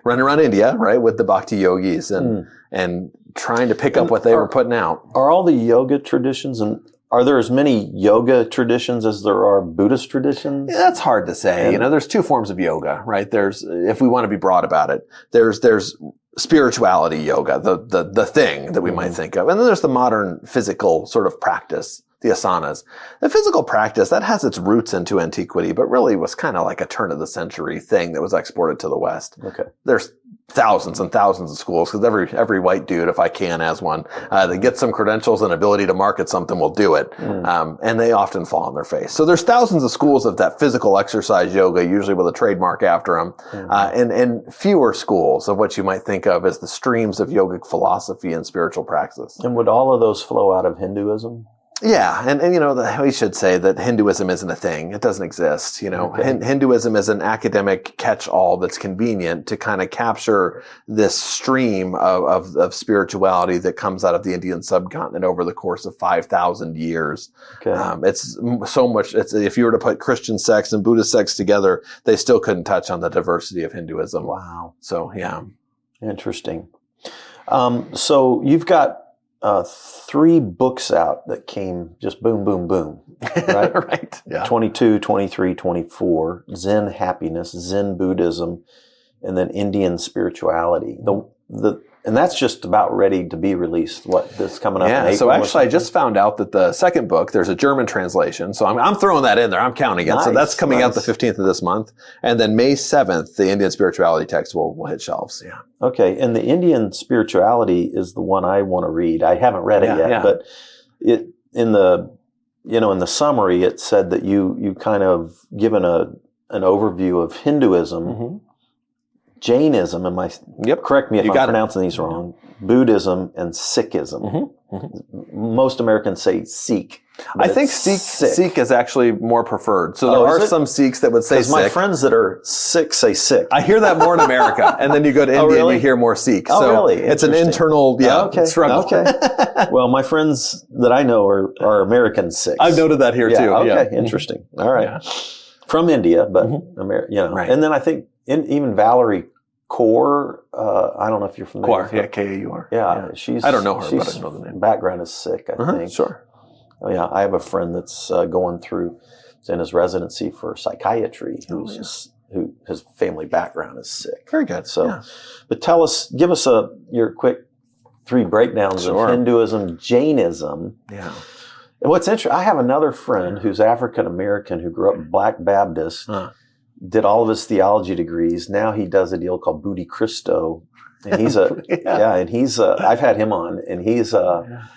running around India, right, with the bhakti yogis and trying to pick up what they were putting out. Are all the yoga traditions, and are there as many yoga traditions as there are Buddhist traditions? Yeah, that's hard to say. There's 2 forms of yoga, right? There's, if we want to be broad about it, there's spirituality yoga, the thing that we might think of. And then there's the modern physical sort of practice, the asanas. The physical practice, that has its roots into antiquity, but really was kind of like a turn of the century thing that was exported to the West. Okay. There's thousands and thousands of schools, because every white dude, if I can, has one, that gets some credentials and ability to market something, will do it. And they often fall on their face. So there's thousands of schools of that physical exercise yoga, usually with a trademark after them, and fewer schools of what you might think of as the streams of yogic philosophy and spiritual practice. And would all of those flow out of Hinduism? Yeah, and we should say that Hinduism isn't a thing. It doesn't exist. Hinduism is an academic catch-all that's convenient to kind of capture this stream of spirituality that comes out of the Indian subcontinent over the course of 5,000 years. Okay. It's so much. If you were to put Christian sects and Buddhist sects together, they still couldn't touch on the diversity of Hinduism. Wow. So yeah, interesting. So you've got 3 books out that came just boom, boom, boom, right? Right. Yeah. 22, 23, 24, Zen Happiness, Zen Buddhism, and then Indian Spirituality. And that's just about ready to be released. This coming up in April? So actually I just found out that the second book, there's a German translation. So I'm throwing that in there. I'm counting it. Nice, so that's coming out the 15th of this month. And then May 7th, the Indian Spirituality text will hit shelves. Yeah. Okay. And the Indian Spirituality is the one I want to read. I haven't read it yet, but in the summary, it said that you kind of given an overview of Hinduism, Jainism, correct me if I'm pronouncing these wrong, Buddhism, and Sikhism. Most Americans say Sikh. I think Sikh is actually more preferred. So there are some Sikhs that would say Sikh. My friends that are Sikh say Sikh. I hear that more in America. And then you go to India and you hear more Sikh. Oh, so really? It's an internal struggle. Okay. Well, my friends that I know are American Sikhs. I've noted that here too. Okay, interesting. All right. Yeah. From India, but Right. And then I think even Valerie Kaur, I don't know if you're familiar. Kaur, Kaur. Yeah, I don't know her, but I know the name. Background is Sikh, I think. Sure. Oh, yeah, I have a friend that's going through, in his residency for psychiatry, who his family background is Sikh. Very good. So, but give us your quick 3 breakdowns of Hinduism, Jainism. Yeah. And what's interesting, I have another friend who's African American who grew up Black Baptist. did all of his theology degrees. Now he does a deal called Buddhi Christo. And he's I've had him on, and he's a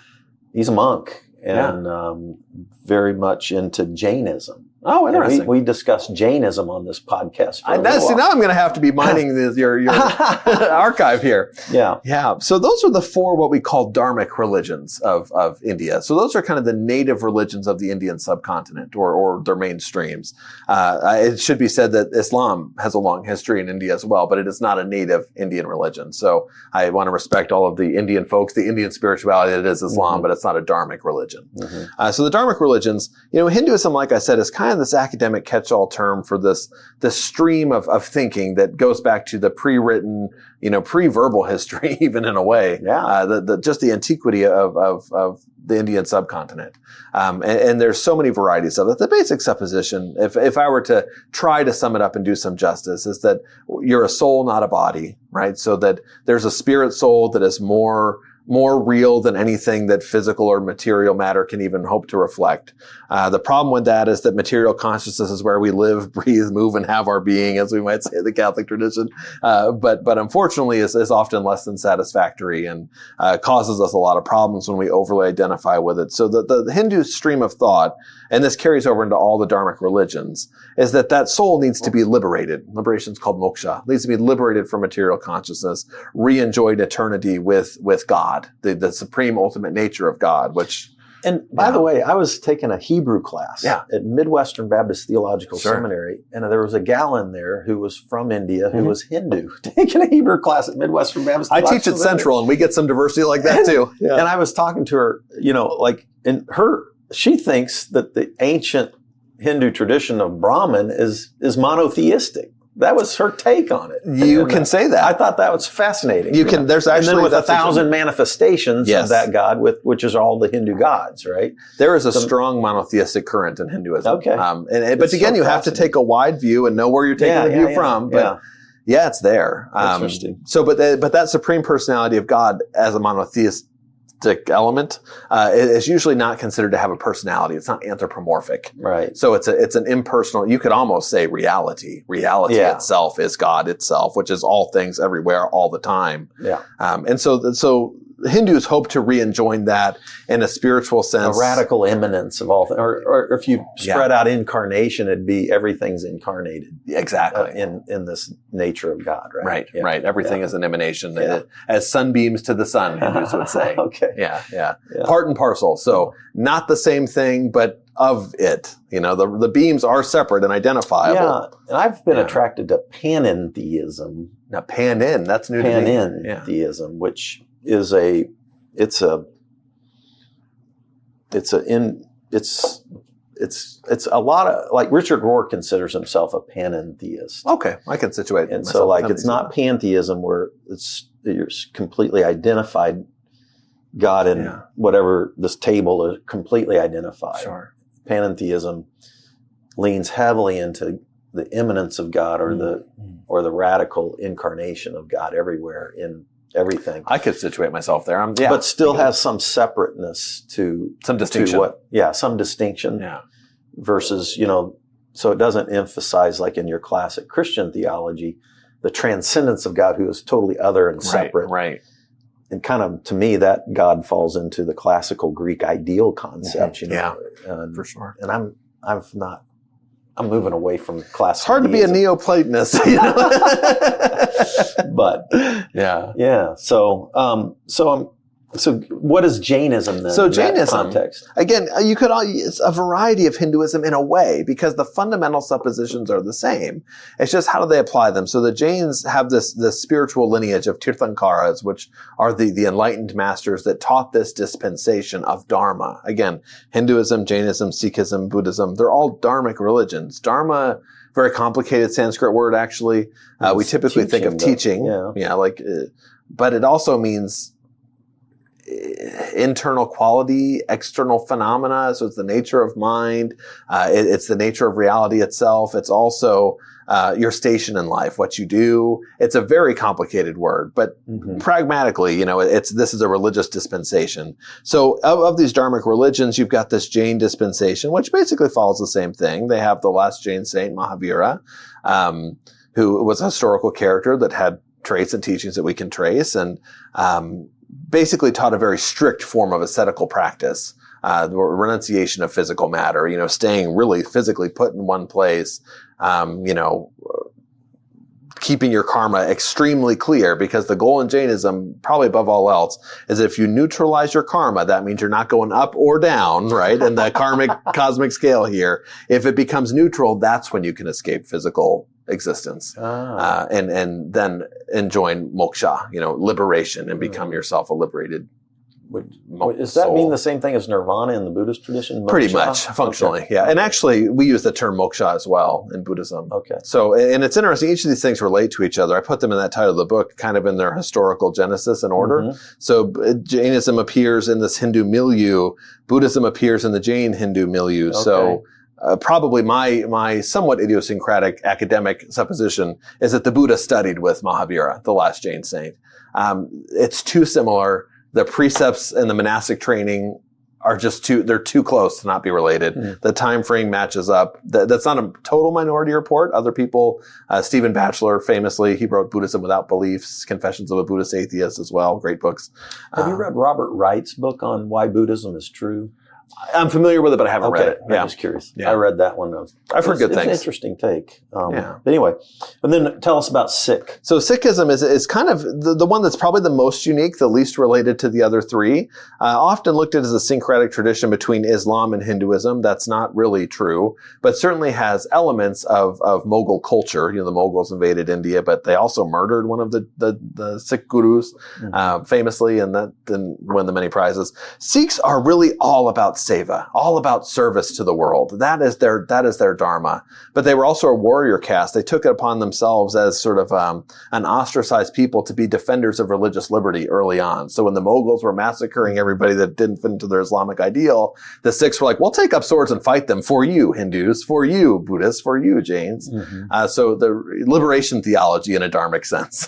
monk and very much into Jainism. Oh, interesting. We discussed Jainism on this podcast. Now I'm going to have to be mining your archive here. Yeah. Yeah. So those are the four what we call dharmic religions of India. So those are kind of the native religions of the Indian subcontinent or their mainstreams. It should be said that Islam has a long history in India as well, but it is not a native Indian religion. So I want to respect all of the Indian folks, the Indian spirituality that is Islam, but it's not a dharmic religion. So the dharmic religions, Hinduism, like I said, is kind of this academic catch-all term for this stream of thinking that goes back to the pre-written, pre-verbal history, even in a way. Yeah. Just the antiquity of the Indian subcontinent. And there's so many varieties of it. The basic supposition, if I were to try to sum it up and do some justice, is that you're a soul, not a body, right? So that there's a spirit soul that is more real than anything that physical or material matter can even hope to reflect. The problem with that is that material consciousness is where we live, breathe, move, and have our being, as we might say in the Catholic tradition. But unfortunately is often less than satisfactory and causes us a lot of problems when we overly identify with it. So the Hindu stream of thought, and this carries over into all the dharmic religions, is that soul needs to be liberated. Liberation is called moksha. It needs to be liberated from material consciousness, re-enjoyed eternity with God. The supreme ultimate nature of God, which... And by the way, I was taking a Hebrew class at Midwestern Baptist Theological Seminary, and there was a gal in there who was from India who was Hindu, taking a Hebrew class at Midwestern Baptist Theological Seminary. I teach at Central, and we get some diversity like that too. And I was talking to her, she thinks that the ancient Hindu tradition of Brahman is monotheistic. That was her take on it. You can say that. I thought that was fascinating. You can. There's actually, and then with 1,000 manifestations of that God, which is all the Hindu gods, right? There is a strong monotheistic current in Hinduism. Okay. But again, you have to take a wide view and know where you're taking the view from. But it's there. Interesting. So, but that supreme personality of God as a monotheistic element is usually not considered to have a personality. It's not anthropomorphic. Right. So it's an impersonal, you could almost say reality. Reality itself is God itself, which is all things everywhere all the time. Yeah. And so Hindus hope to re-enjoin that in a spiritual sense. A radical immanence of all things. Or if you spread out incarnation, it'd be everything's incarnated. Exactly. In this nature of God, right? Right, right. Everything is an emanation, as sunbeams to the sun, Hindus would say. Okay. Yeah. Part and parcel. So not the same thing, but of it. The beams are separate and identifiable. Yeah. And I've been attracted to panentheism. Now, that's new to me. Panentheism, which is it's a lot of, like, Richard Rohr considers himself a panentheist. Okay, I can situate. And so, it's not pantheism where you're completely identified God and whatever this table is completely identified. Sure. Panentheism leans heavily into the immanence of God or the radical incarnation of God everywhere in everything. I could situate myself there. But still has some separateness to some distinction. Some distinction. Yeah. Versus, so it doesn't emphasize, like in your classic Christian theology, the transcendence of God who is totally other and separate. Right. And kind of, to me, that God falls into the classical Greek ideal concept, Yeah, for sure. And I'm moving away from classical. It's hard to be a Neoplatonist, but yeah. So what is Jainism then? So in Jainism, that context? Again, it's a variety of Hinduism in a way, because the fundamental suppositions are the same. It's just how do they apply them? So the Jains have this spiritual lineage of Tirthankaras, which are the enlightened masters that taught this dispensation of Dharma. Again, Hinduism, Jainism, Sikhism, Buddhism, they're all dharmic religions. Dharma, very complicated Sanskrit word, actually. We typically think of teaching. Yeah. But it also means internal quality, external phenomena. So it's the nature of mind. It's the nature of reality itself. It's also your station in life, what you do. It's a very complicated word, but pragmatically, this is a religious dispensation. So of these Dharmic religions, you've got this Jain dispensation, which basically follows the same thing. They have the last Jain saint, Mahavira, who was a historical character that had traits and teachings that we can trace, and basically taught a very strict form of ascetical practice. The renunciation of physical matter, staying really physically put in one place, keeping your karma extremely clear, because the goal in Jainism, probably above all else, is if you neutralize your karma, that means you're not going up or down, right? In the karmic cosmic scale here. If it becomes neutral, that's when you can escape physical existence, and then enjoin moksha, liberation, and become yourself a liberated. Does that mean the same thing as nirvana in the Buddhist tradition? Moksha? Pretty much, functionally, yeah. And actually, we use the term moksha as well in Buddhism. Okay. So, and it's interesting, each of these things relate to each other. I put them in that title of the book, kind of in their historical genesis and order. So Jainism appears in this Hindu milieu. Buddhism appears in the Jain Hindu milieu. Okay. So, probably my somewhat idiosyncratic academic supposition is that the Buddha studied with Mahavira, the last Jain saint. It's too similar. The precepts and the monastic training are they're too close to not be related. The time frame matches up. That's not a total minority report. Other people, Stephen Batchelor, famously, he wrote Buddhism Without Beliefs, Confessions of a Buddhist Atheist as well. Great books. Have you read Robert Wright's book on why Buddhism is true? I'm familiar with it, but I haven't read it. I'm just curious. Yeah. I read that one. I've heard good things. It's an interesting take. But anyway, and then tell us about Sikh. So Sikhism is kind of the one that's probably the most unique, the least related to the other three. Often looked at as a syncretic tradition between Islam and Hinduism. That's not really true, but certainly has elements of Mughal culture. The Mughals invaded India, but they also murdered one of the Sikh gurus, famously, and that didn't win them any prizes. Sikhs are really all about seva, all about service to the world. That is their dharma. But they were also a warrior caste. They took it upon themselves as sort of an ostracized people to be defenders of religious liberty early on. So when the Mughals were massacring everybody that didn't fit into their Islamic ideal, the Sikhs were like, we'll take up swords and fight them for you, Hindus, for you, Buddhists, for you, Jains. So the liberation theology in a dharmic sense,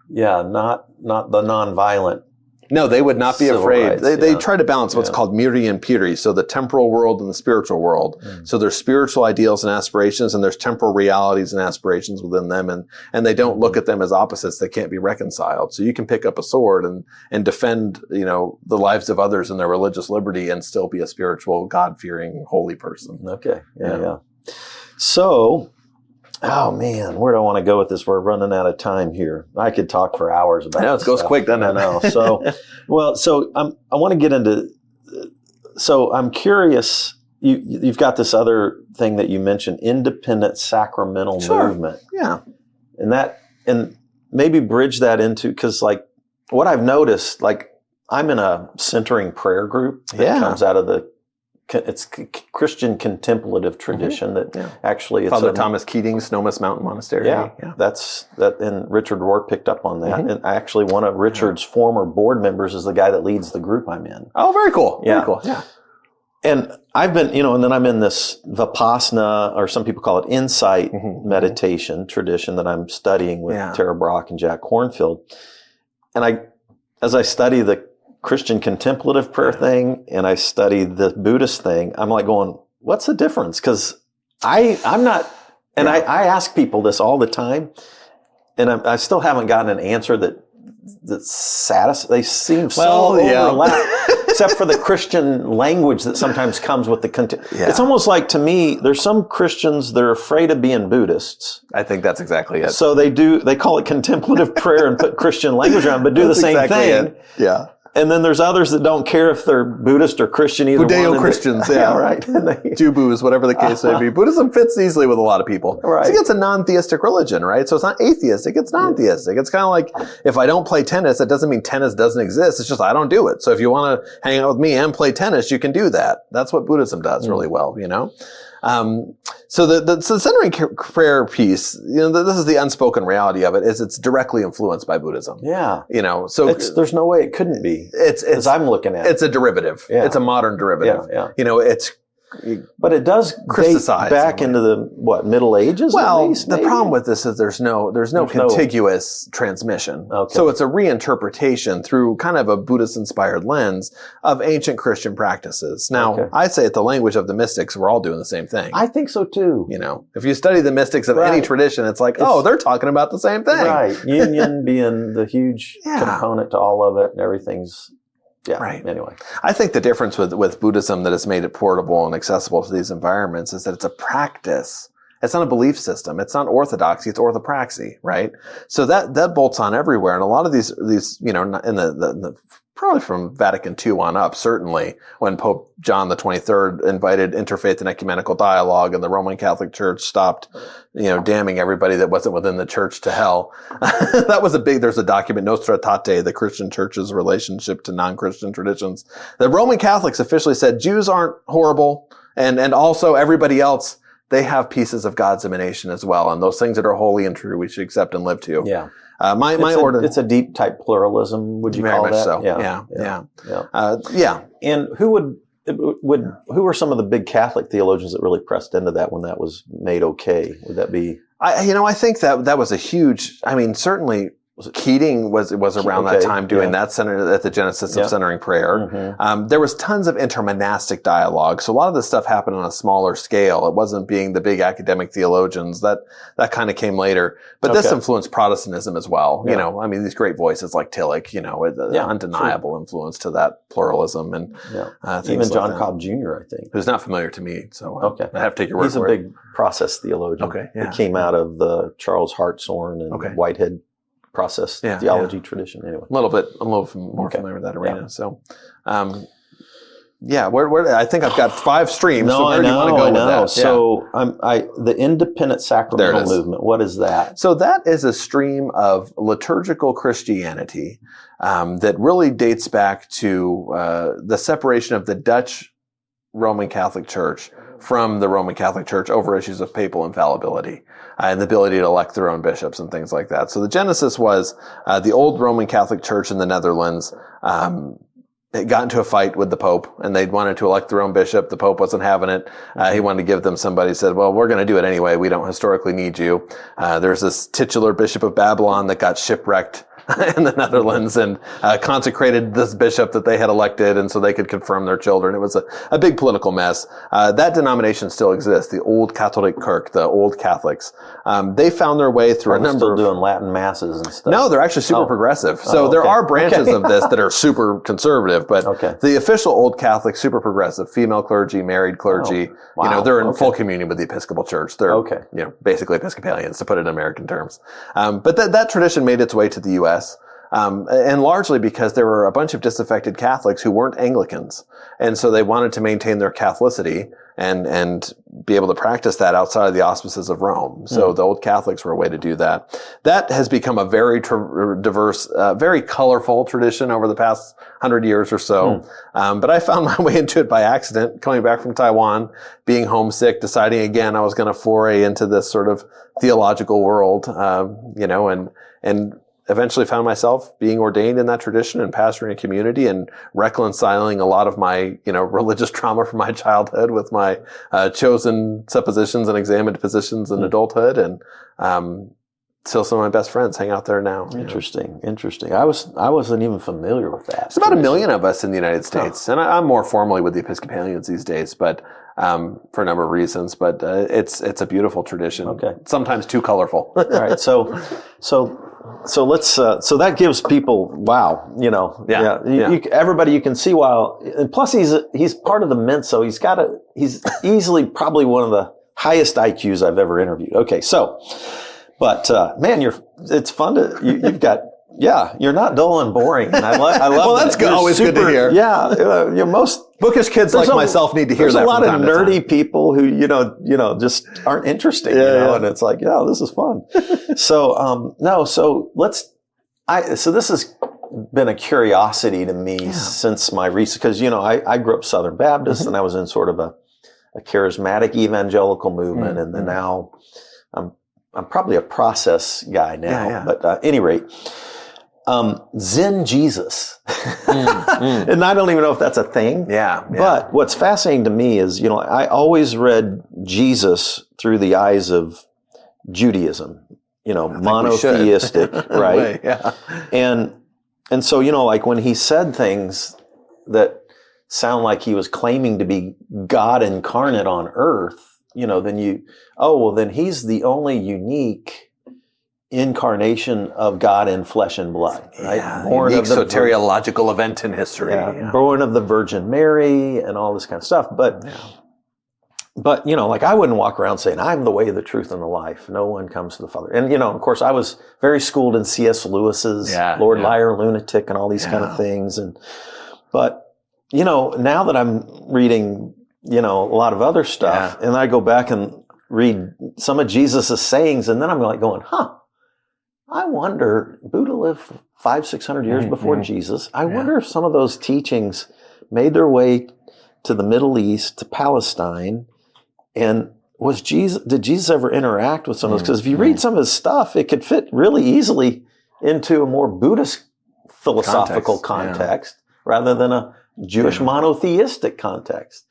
Yeah, not the nonviolent. No, they would not be afraid. Rights, they try to balance what's called miri and piri, so the temporal world and the spiritual world. So there's spiritual ideals and aspirations, and there's temporal realities and aspirations within them, and they don't look at them as opposites that can't be reconciled. So you can pick up a sword and defend, the lives of others and their religious liberty and still be a spiritual, God-fearing, holy person. Okay. Yeah. So, oh man, where do I want to go with this? We're running out of time here. I could talk for hours about it. Yeah, it goes quick, doesn't it? I know. So, I want to get into. So I'm curious. You've got this other thing that you mentioned, independent sacramental movement. Yeah, and maybe bridge that into, because what I've noticed, I'm in a centering prayer group that comes out of it's Christian contemplative tradition that actually it's Father Thomas Keating's Snomus Mountain Monastery. Yeah. That's that, and Richard Rohr picked up on that. And actually, one of Richard's former board members is the guy that leads the group I'm in. Oh, very cool. Yeah. Very cool. Yeah. And I've been, and then I'm in this Vipassana, or some people call it insight meditation tradition that I'm studying with Tara Brock and Jack Kornfield. And as I study the Christian contemplative prayer thing and I study the Buddhist thing, I'm going, what's the difference? Because I'm not, and I ask people this all the time, and I still haven't gotten an answer that's satisfied. They seem so overlap, except for the Christian language that sometimes comes with the It's almost like, to me, there's some Christians that are afraid of being Buddhists. I think that's exactly it. So they call it contemplative prayer and put Christian language around, but do the same thing. It. Yeah. And then there's others that don't care if they're Buddhist or Christian either. Judeo-Christians, right. Jubus, whatever the case may be. Buddhism fits easily with a lot of people. Right. It's a non-theistic religion, right? So it's not atheistic, it's non-theistic. It's kind of like, if I don't play tennis, that doesn't mean tennis doesn't exist. It's just I don't do it. So if you want to hang out with me and play tennis, you can do that. That's what Buddhism does really well, So the centering prayer piece, this is the unspoken reality of it, is it's directly influenced by Buddhism. Yeah. So there's no way it couldn't be. It's as I'm looking at it. It's a derivative. Yeah. It's a modern derivative. Yeah. But it does date back into the Middle Ages. Well, at least, the problem with this is there's no contiguous transmission. Okay. So it's a reinterpretation through kind of a Buddhist-inspired lens of ancient Christian practices. Now, I'd say at the language of the mystics, we're all doing the same thing. I think so too. If you study the mystics of any tradition, it's like, they're talking about the same thing. Right. Union being the huge component to all of it, and everything's. Yeah. Right. Anyway, I think the difference with Buddhism that has made it portable and accessible to these environments is that it's a practice. It's not a belief system. It's not orthodoxy. It's orthopraxy, right? So that bolts on everywhere. And a lot of these in the probably from Vatican II on up, certainly when Pope John the 23rd invited interfaith and ecumenical dialogue, and the Roman Catholic Church stopped, damning everybody that wasn't within the church to hell. That was there's a document, Nostra Aetate, the Christian church's relationship to non-Christian traditions. The Roman Catholics officially said Jews aren't horrible, and also everybody else, they have pieces of God's emanation as well. And those things that are holy and true, we should accept and live to. Yeah. My order. It's a deep type pluralism. Would you call that? So. Yeah. And who were some of the big Catholic theologians that really pressed into that when that was made okay? Would that be? I think that was a huge. Certainly. Keating was around that time doing that center at the genesis of centering prayer. Mm-hmm. There was tons of intermonastic dialogue. So a lot of this stuff happened on a smaller scale. It wasn't being the big academic theologians. That kind of came later. But this influenced Protestantism as well. Yeah. These great voices like Tillich, undeniable influence to that pluralism. And even John Cobb Jr., I think. Who's not familiar to me. So I have to take your word for it. it. He's a big process theologian. Okay. Yeah. It came out of the Charles Hartshorne and Whitehead process theology tradition. Anyway, I'm a little more familiar with that arena. Yeah. So, where I think I've got 5 streams. No, so where do you want to go with that? So, the independent sacramental movement. What is that? So that is a stream of liturgical Christianity that really dates back to the separation of the Dutch Roman Catholic Church from the Roman Catholic Church over issues of papal infallibility and the ability to elect their own bishops and things like that. So the genesis was the old Roman Catholic Church in the Netherlands. It got into a fight with the Pope, and they wanted to elect their own bishop. The Pope wasn't having it. He wanted to give them somebody. Said, "Well, we're going to do it anyway. We don't historically need you." There's this titular bishop of Babylon that got shipwrecked in the Netherlands and consecrated this bishop that they had elected, and so they could confirm their children. It was a big political mess. That denomination still exists, the Old Catholic Kirk, the Old Catholics. They found their way through a number of doing Latin masses and stuff. No, they're actually super progressive. So there are branches of this that are super conservative, but the official Old Catholic, super progressive, female clergy, married clergy. They're in full communion with the Episcopal Church. They're basically Episcopalians, to put it in American terms. But that tradition made its way to the U.S. And largely because there were a bunch of disaffected Catholics who weren't Anglicans. And so they wanted to maintain their Catholicity and be able to practice that outside of the auspices of Rome. So the Old Catholics were a way to do that. That has become a very diverse, very colorful tradition over the past 100 years or so. But I found my way into it by accident, coming back from Taiwan, being homesick, deciding again I was going to foray into this sort of theological world, and eventually found myself being ordained in that tradition and pastoring a community and reconciling a lot of my, religious trauma from my childhood with my chosen suppositions and examined positions in adulthood. And still some of my best friends hang out there now. Interesting. I wasn't even familiar with that. There's about 1 million of us in the United States. And I'm more formally with the Episcopalians these days, but for a number of reasons. But it's a beautiful tradition. Okay. Sometimes too colorful. All right. So let's. So that gives people everybody you can see. And plus he's part of the Mint, so he's easily probably one of the highest IQs I've ever interviewed. Okay, so, but man, it's fun to you've got. Yeah, you're not dull and boring. And I love well, that's that. Always good to hear. Yeah, most bookish kids like myself need to hear that. There's a lot of nerdy people who just aren't interesting. And it's like, this is fun. So so this has been a curiosity to me since my research, because I grew up Southern Baptist and I was in sort of a charismatic evangelical movement, and then now I'm probably a process guy now. But at any rate, Zen Jesus. And I don't even know if that's a thing. But what's fascinating to me is, I always read Jesus through the eyes of Judaism, monotheistic, right? And so, like when he said things that sound like he was claiming to be God incarnate on earth, then he's the only unique incarnation of God in flesh and blood, right? Born of the soteriological event in history. Born of the Virgin Mary and all this kind of stuff. But I wouldn't walk around saying, I'm the way, the truth, and the life. No one comes to the Father. And, of course, I was very schooled in C.S. Lewis's Lord, Liar, Lunatic, and all these kind of things. But now that I'm reading, a lot of other stuff, and I go back and read some of Jesus' sayings, and then I'm going, I wonder, Buddha lived 500-600 years before Jesus. I wonder if some of those teachings made their way to the Middle East, to Palestine, and did Jesus ever interact with some of those? Because if you read some of his stuff, it could fit really easily into a more Buddhist philosophical context rather than a Jewish monotheistic context.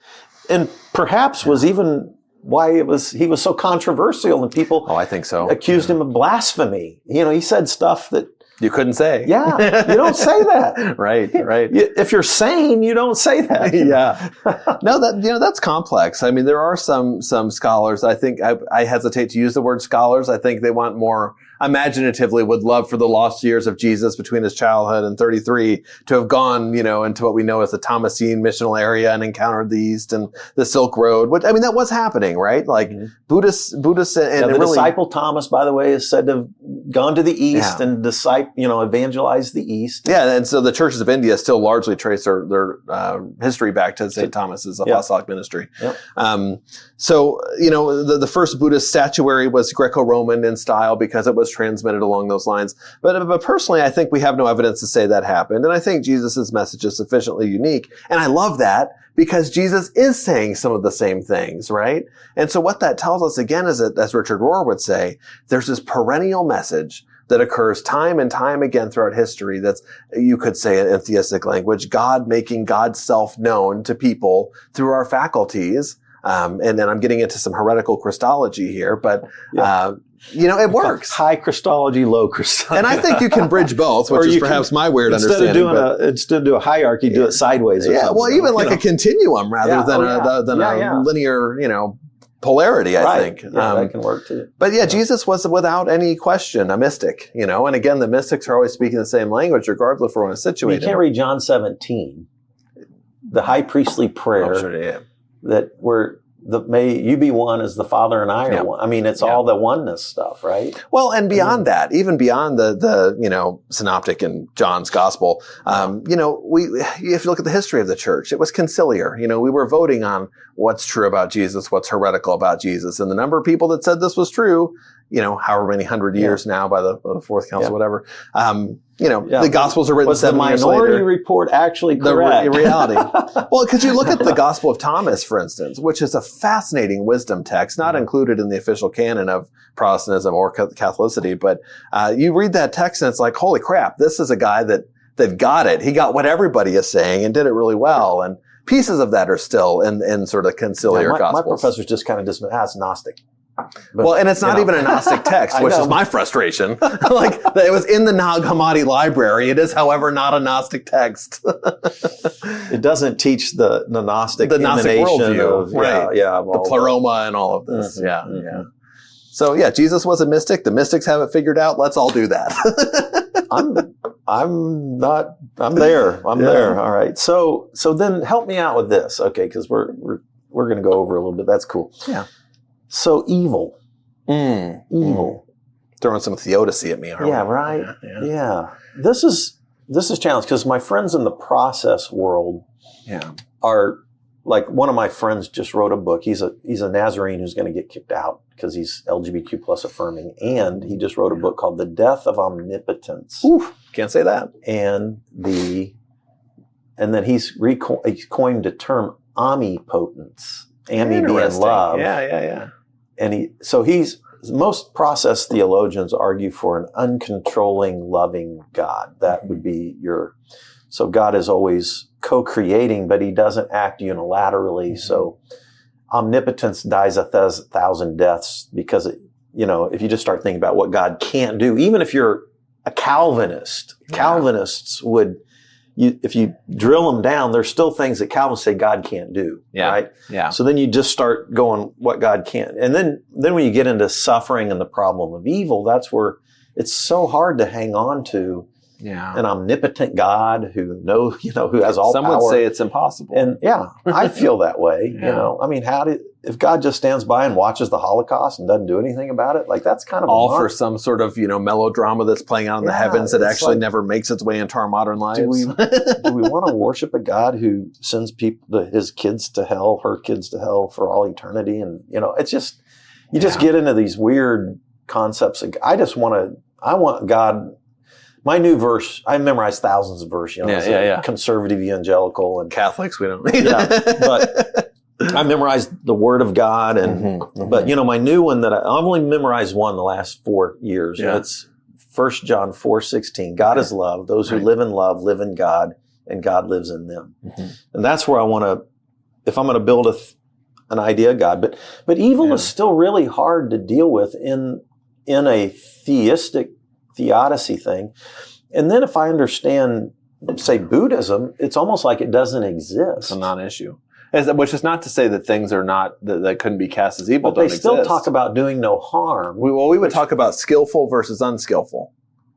And perhaps was even why he was so controversial, and people I think so. accused him of blasphemy. He said stuff that you couldn't say. Yeah, you don't say that. Right. If you're sane, you don't say that. No, that's complex. I mean, there are some scholars. I think I hesitate to use the word scholars. I think they want more imaginatively would love for the lost years of Jesus between his childhood and 33 to have gone, into what we know as the Thomasine missional area and encountered the East and the Silk Road. That was happening, right? Like Buddhists, and the really, disciple Thomas, by the way, is said to have gone to the East and evangelized the East. Yeah, and so the churches of India still largely trace their history back to St. Thomas's apostolic ministry. So, the first Buddhist statuary was Greco-Roman in style because it was transmitted along those lines. But personally, I think we have no evidence to say that happened. And I think Jesus' message is sufficiently unique. And I love that because Jesus is saying some of the same things, right? And so what that tells us again is that, as Richard Rohr would say, there's this perennial message that occurs time and time again throughout history. That's, you could say in theistic language, God making God's self known to people through our faculties. And then I'm getting into some heretical Christology here, but, it works. High Christology, low Christology. And I think you can bridge both, which is perhaps my weird understanding. Instead of doing a hierarchy, do it sideways. Even like a continuum rather than a linear, polarity, I think. That can work too. But Jesus was without any question a mystic, and again, the mystics are always speaking the same language regardless of where it's situated. You can't read John 17, the high priestly prayer that may you be one as the Father and I are one. I mean, it's all the oneness stuff, right? Well, and beyond that, even beyond the synoptic in John's gospel, if you look at the history of the church, it was conciliar. We were voting on what's true about Jesus, what's heretical about Jesus. And the number of people that said this was true, however many hundred years now by the Fourth Council, whatever, the Gospels are written 7 years later. Was the minority report actually correct? The reality. Well, because you look at the Gospel of Thomas, for instance, which is a fascinating wisdom text, not included in the official canon of Protestantism or Catholicity, but you read that text and it's like, holy crap, this is a guy that got it. He got what everybody is saying and did it really well. And pieces of that are still in sort of conciliar Gospels. My professors just kind of dismissed as Gnostic. But, and it's not even a Gnostic text, which is my frustration. Like, it was in the Nag Hammadi library. It is, however, not a Gnostic text. It doesn't teach the Gnostic worldview, of, right? The pleroma and all of this. So Jesus was a mystic. The mystics have it figured out. Let's all do that. I'm there. I'm there. All right. So then help me out with this, okay? Because we're going to go over a little bit. That's cool. Yeah. So evil. Evil. Throwing some theodicy at me, aren't we? Right. Yeah. This is challenging because my friends in the process world are like, one of my friends just wrote a book. He's a Nazarene who's going to get kicked out because he's LGBTQ plus affirming, and he just wrote a book called The Death of Omnipotence. Oof, can't say that. And then he's coined the term omnipotence. Amy being love. Yeah. And most process theologians argue for an uncontrolling, loving God. That would be so God is always co-creating, but he doesn't act unilaterally. So omnipotence dies 1,000 deaths because, if you just start thinking about what God can't do, even if you're a Calvinist, Calvinists would, if you drill them down, there's still things that Calvinists say God can't do, right? Yeah. So then you just start going what God can't. And then when you get into suffering and the problem of evil, that's where it's so hard to hang on to an omnipotent God who has all Some power. would say it's impossible. And I feel that way. If God just stands by and watches the Holocaust and doesn't do anything about it, like that's kind of all for some sort of melodrama that's playing out in the heavens that actually never makes its way into our modern lives. Do we want to worship a God who sends his kids to hell, her kids to hell for all eternity? And it's just you just get into these weird concepts. I want God. My new verse, I memorized thousands of verses. Conservative evangelical and Catholics, we don't. But I memorized the Word of God, but my new one that I've only memorized one the last 4 years. Yeah. It's 1 John 4:16. God is love. Those who live in love live in God, and God lives in them. And that's where I want to. If I'm going to build an idea of God, but evil is still really hard to deal with in a theodicy thing. And then if I understand, say, Buddhism, it's almost like it doesn't exist. It's a non-issue. Which is not to say that things are not, that couldn't be cast as evil. But they still talk about doing no harm. We would talk about skillful versus unskillful.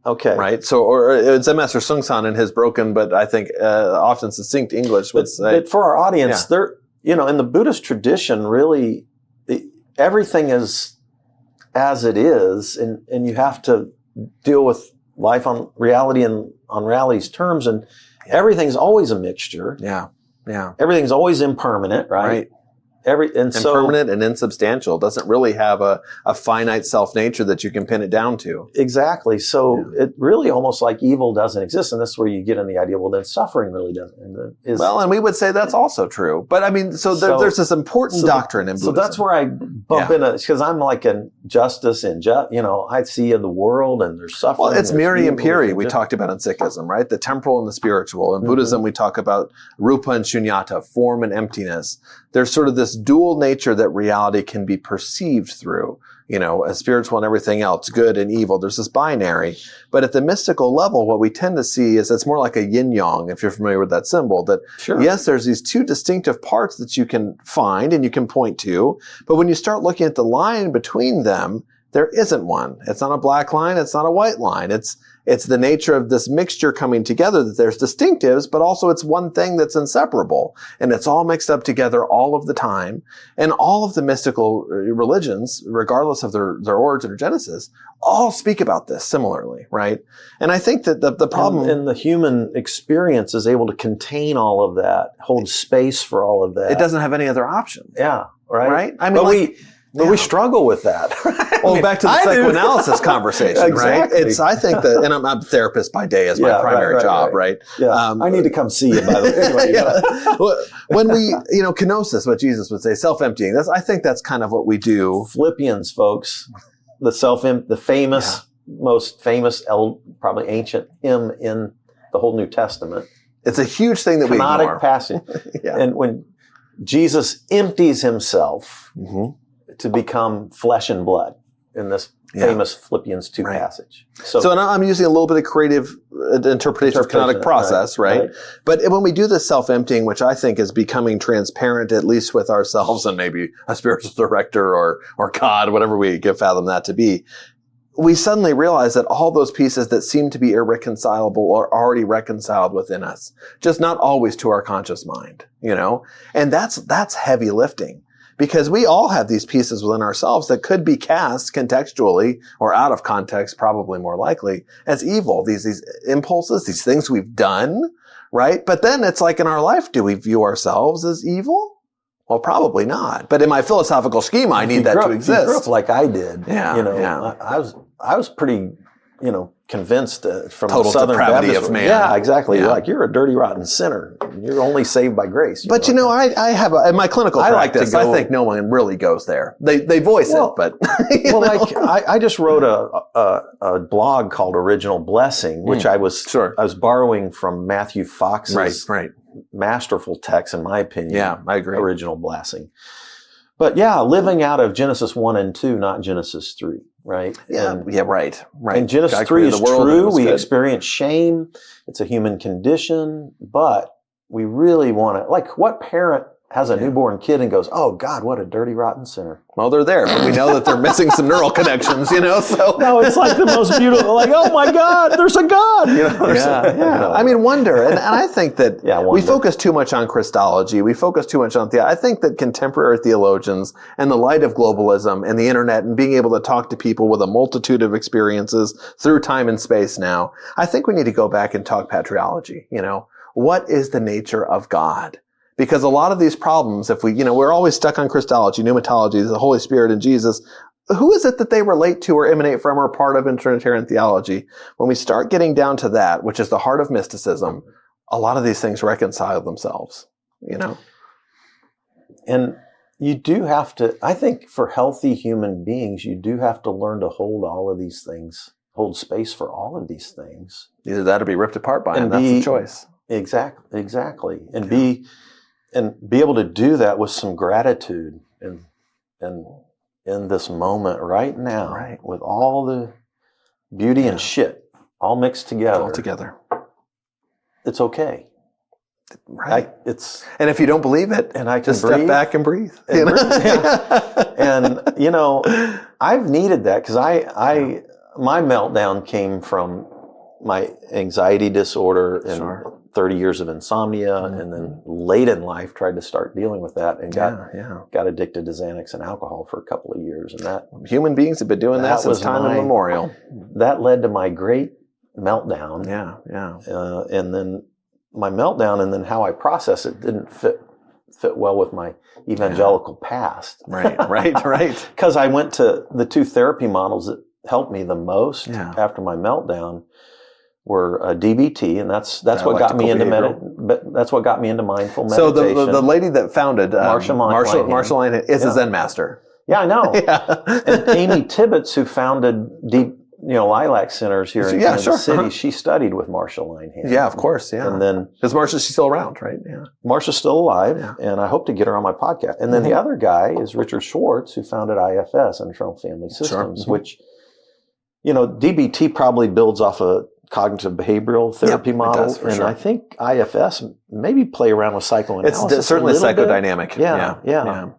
Okay. Right? So, or Zen Master Sung San in his broken, but I think often succinct English would say. But for our audience, in the Buddhist tradition, really, everything is as it is, and you have to deal with life on reality and on reality's terms, and everything's always a mixture. Yeah. Everything's always impermanent, right? Impermanent and insubstantial. Doesn't really have a finite self-nature that you can pin it down to. Exactly. So it really almost like evil doesn't exist. And that's where you get in the idea, well, then suffering really doesn't. And we would say that's also true. But I mean, there's this important doctrine in Buddhism. So that's where I bump into, because I'm like in justice and, I see in the world and there's suffering. Well, it's Miri and Piri we talked about in Sikhism, right? The temporal and the spiritual. In Buddhism, we talk about rupa and shunyata, form and emptiness. There's sort of this dual nature that reality can be perceived through, as spiritual and everything else, good and evil. There's this binary. But at the mystical level, what we tend to see is it's more like a yin-yang, if you're familiar with that symbol, that yes, there's these two distinctive parts that you can find and you can point to. But when you start looking at the line between them, there isn't one. It's not a black line. It's not a white line. It's the nature of this mixture coming together that there's distinctives, but also it's one thing that's inseparable. And it's all mixed up together all of the time. And all of the mystical religions, regardless of their origin or genesis, all speak about this similarly, right? And I think that the problem... And the human experience is able to contain all of that, hold space for all of that. It doesn't have any other option. Yeah, right? I mean, but we struggle with that. Well, back to the psychoanalysis conversation, exactly. Right? I think that, and I'm a therapist by day as my primary job, right? Yeah. I need to come see you, by the way. Anyway, when we, kenosis, what Jesus would say, self-emptying, I think that's kind of what we do. Philippians, folks, the famous, most famous, probably ancient hymn in the whole New Testament. It's a huge thing that we ignore. Canonic passage. And when Jesus empties himself to become flesh and blood in this famous Philippians 2 passage. So and I'm using a little bit of creative interpretation of canonic process, right? But when we do this self-emptying, which I think is becoming transparent, at least with ourselves and maybe a spiritual director or God, whatever we fathom that to be, we suddenly realize that all those pieces that seem to be irreconcilable are already reconciled within us, just not always to our conscious mind, And that's heavy lifting. Because we all have these pieces within ourselves that could be cast contextually or out of context, probably more likely, as evil. These impulses, these things we've done, right? But then it's like in our life, do we view ourselves as evil? Well, probably not. But in my philosophical schema, I need that to exist. If you grew up like I did, I was pretty convinced from Total the Southern depravity Baptist. of man. Yeah, exactly. Yeah. You're like, you're a dirty, rotten sinner. You're only saved by grace. But I have in my clinical I like to practice, go- I think no one really goes there. They voice it, but I just wrote a blog called Original Blessing, which I was borrowing from Matthew Fox's right. masterful text, in my opinion. Yeah, I agree. Original Blessing. But yeah, living out of Genesis 1 and 2, not Genesis 3, right? Yeah, right. And Genesis God 3 created is the world and it true. was We good. experience shame. It's a human condition. But we really want to, like, what parent has a newborn kid and goes, oh, God, what a dirty, rotten sinner? Well, they're there, but we know that they're missing some neural connections, so. No, it's like the most beautiful, like, oh, my God, there's a God. I mean, wonder. And I think that we wonder. focus too much on Christology. We focus too much on theology. I think that contemporary theologians and the light of globalism and the internet and being able to talk to people with a multitude of experiences through time and space now, I think we need to go back and talk patriology. What is the nature of God? Because a lot of these problems, if we're always stuck on Christology, pneumatology, the Holy Spirit and Jesus. Who is it that they relate to or emanate from or part of in Trinitarian theology? When we start getting down to that, which is the heart of mysticism, a lot of these things reconcile themselves, And you do have to, I think for healthy human beings, you do have to learn to hold all of these things, hold space for all of these things. Either that or be ripped apart by them. That's the choice. Exactly. And be able to do that with some gratitude and in this moment right now, with all the beauty and shit all mixed together. All together. It's okay. Right. And if you don't believe it, and I can just breathe, step back and breathe. And I've needed that because my meltdown came from my anxiety disorder and 30 years of insomnia, and then late in life tried to start dealing with that and got addicted to Xanax and alcohol for a couple of years. And that human beings have been doing that since time immemorial. That led to my great meltdown. And then my meltdown, and then how I process it didn't fit well with my evangelical past. Right. Because I went to the two therapy models that helped me the most after my meltdown were DBT, and that's what got me into that's what got me into mindful meditation. So the lady that founded Marshall Linehan is a Zen master. Yeah, I know. And Amy Tibbetts, who founded Lilac Centers here in Kansas City, she studied with Marshall Linehan. Yeah, of course. Yeah, and then because she's still around, right? Yeah, Marsha's still alive, and I hope to get her on my podcast. And then the other guy is Richard Schwartz, who founded IFS, Internal Family Systems, which DBT probably builds off a cognitive behavioral therapy model, and I think IFS maybe play around with psychoanalysis. It's certainly psychodynamic. Yeah.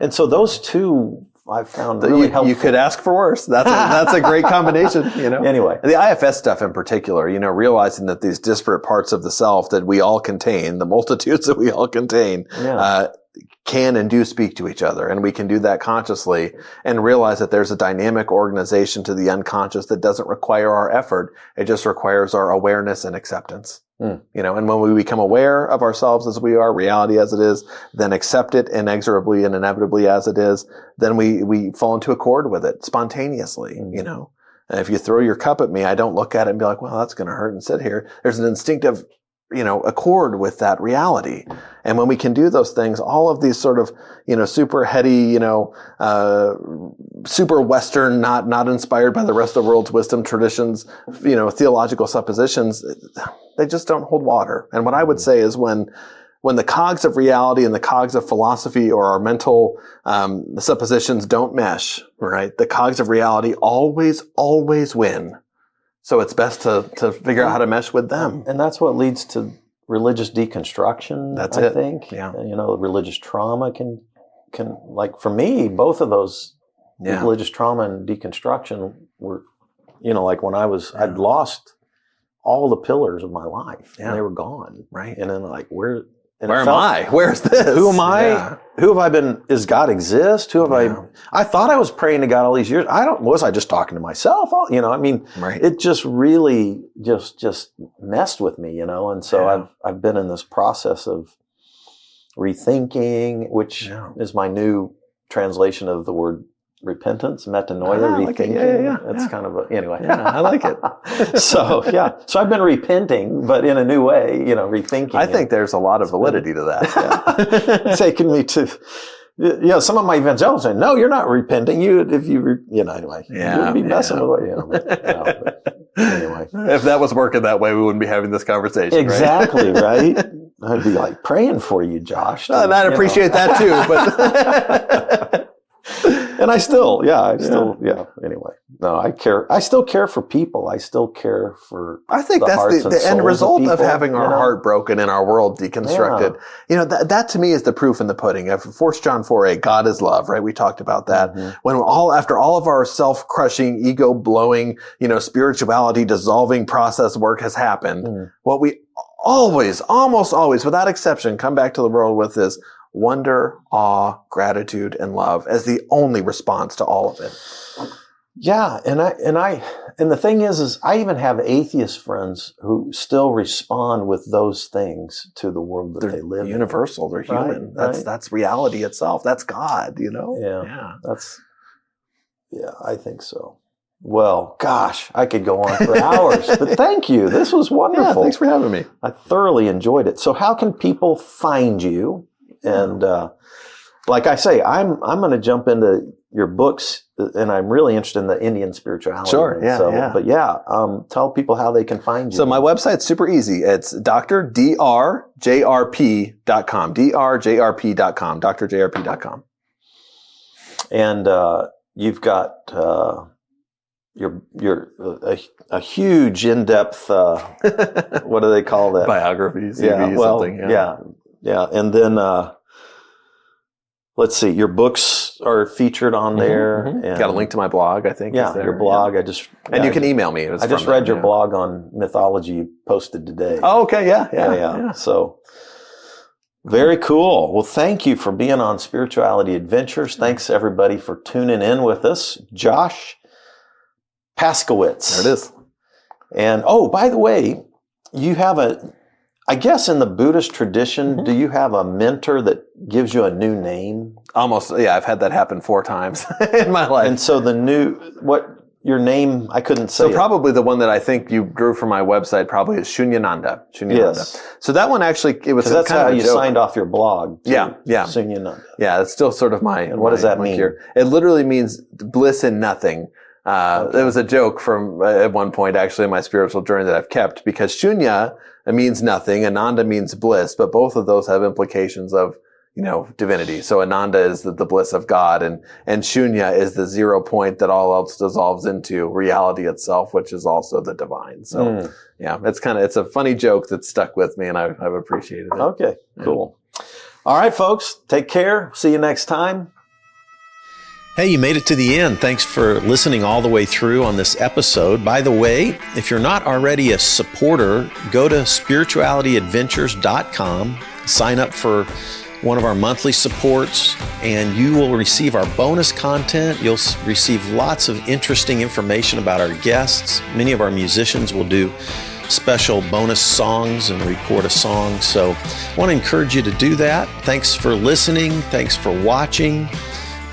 And so those two I found really helpful. You could ask for worse. That's a great combination. Anyway, the IFS stuff in particular, realizing that these disparate parts of the self that we all contain, the multitudes that we all contain, can and do speak to each other. And we can do that consciously and realize that there's a dynamic organization to the unconscious that doesn't require our effort. It just requires our awareness and acceptance. And when we become aware of ourselves as we are, reality as it is, then accept it inexorably and inevitably as it is, then we fall into accord with it spontaneously, And if you throw your cup at me, I don't look at it and be like, well, that's going to hurt and sit here. There's an instinctive accord with that reality. And when we can do those things, all of these sort of, super heady, super Western, not inspired by the rest of the world's wisdom traditions, theological suppositions, they just don't hold water. And what I would say is when the cogs of reality and the cogs of philosophy or our mental suppositions don't mesh, right? The cogs of reality always win. So it's best to figure out how to mesh with them. And that's what leads to religious deconstruction, I think. Yeah. Religious trauma can like for me, both of those religious trauma and deconstruction were, like when I'd lost all the pillars of my life and they were gone. Right. And then like, where am I? Where's this? Who am I? Yeah. Who have I been? Does God exist? Who have I thought I was praying to God all these years. Was I just talking to myself? It just really just messed with me, and so I've been in this process of rethinking, which is my new translation of the word repentance, metanoia, I like it. rethinking. Yeah. It's kind of anyway. Yeah, I like it. So I've been repenting, but in a new way, rethinking. I think there's a lot of validity to that. It's taken me to, some of my evangelicals say, no, you're not repenting. Anyway, you would be messing with it. Anyway. If that was working that way, we wouldn't be having this conversation. Exactly, right? I'd be like praying for you, Josh. And I'd appreciate that too, but. And anyway. No, I care. I still care for people. I still care for. I think that's the end result of having our heart broken and our world deconstructed. Yeah. That to me is the proof in the pudding. 1 John 4:8, God is love, right? We talked about that. Mm-hmm. When after all of our self-crushing, ego-blowing, spirituality dissolving process work has happened, what we almost always, without exception, come back to the world with is wonder, awe, gratitude, and love as the only response to all of it. Yeah, and the thing is I even have atheist friends who still respond with those things to the world that they live universal. They're human. That's reality itself. That's God, Yeah. I think so. Well, gosh, I could go on for hours, but thank you. This was wonderful. Yeah, thanks for having me. I thoroughly enjoyed it. So how can people find you? And like I say, I'm going to jump into your books, and I'm really interested in the Indian spirituality. Sure, But tell people how they can find you. So my website's super easy. It's drjrp.com, drjrp.com, drjrp.com. And you've got a huge in-depth what do they call that? Biographies, something. Yeah. And then let's see, your books are featured on there. Mm-hmm. And got a link to my blog, I think. Yeah, your blog. And you can email me. I just read your blog on mythology you posted today. Oh, okay. Yeah. So very cool. Well, thank you for being on Spirituality Adventures. Thanks everybody for tuning in with us. Josh Paszkiewicz. There it is. And by the way, you have I guess in the Buddhist tradition, do you have a mentor that gives you a new name? Almost, yeah. I've had that happen 4 times in my life. And so your name, I couldn't say. So probably the one that I think you drew from my website probably is Shunyananda. Yes. So that one actually, it was that's kind how of a you joke. signed off your blog. Yeah. Shunyananda. Yeah, it's still sort of my. And what does that mean? Cure. It literally means bliss in nothing. It was a joke from at one point actually in my spiritual journey that I've kept, because Shunya means nothing, Ananda means bliss, but both of those have implications of, divinity. So Ananda is the bliss of God, and Shunya is the 0 point that all else dissolves into reality itself, which is also the divine. So it's a funny joke that stuck with me, and I've appreciated it. Okay, cool. All right, folks, take care. See you next time. Hey, you made it to the end. Thanks for listening all the way through on this episode. By the way, if you're not already a supporter, go to spiritualityadventures.com, sign up for one of our monthly supports, and you will receive our bonus content. You'll receive lots of interesting information about our guests. Many of our musicians will do special bonus songs and record a song. So I want to encourage you to do that. Thanks for listening. Thanks for watching.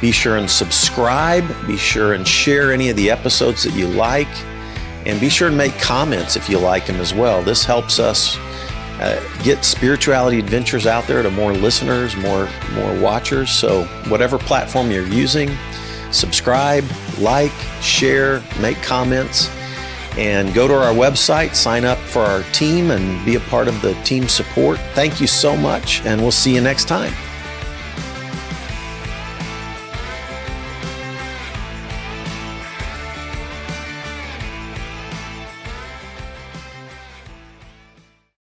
Be sure and subscribe. Be sure and share any of the episodes that you like. And be sure and make comments if you like them as well. This helps us get Spirituality Adventures out there to more listeners, more watchers. So whatever platform you're using, subscribe, like, share, make comments, and go to our website, sign up for our team, and be a part of the team support. Thank you so much, and we'll see you next time.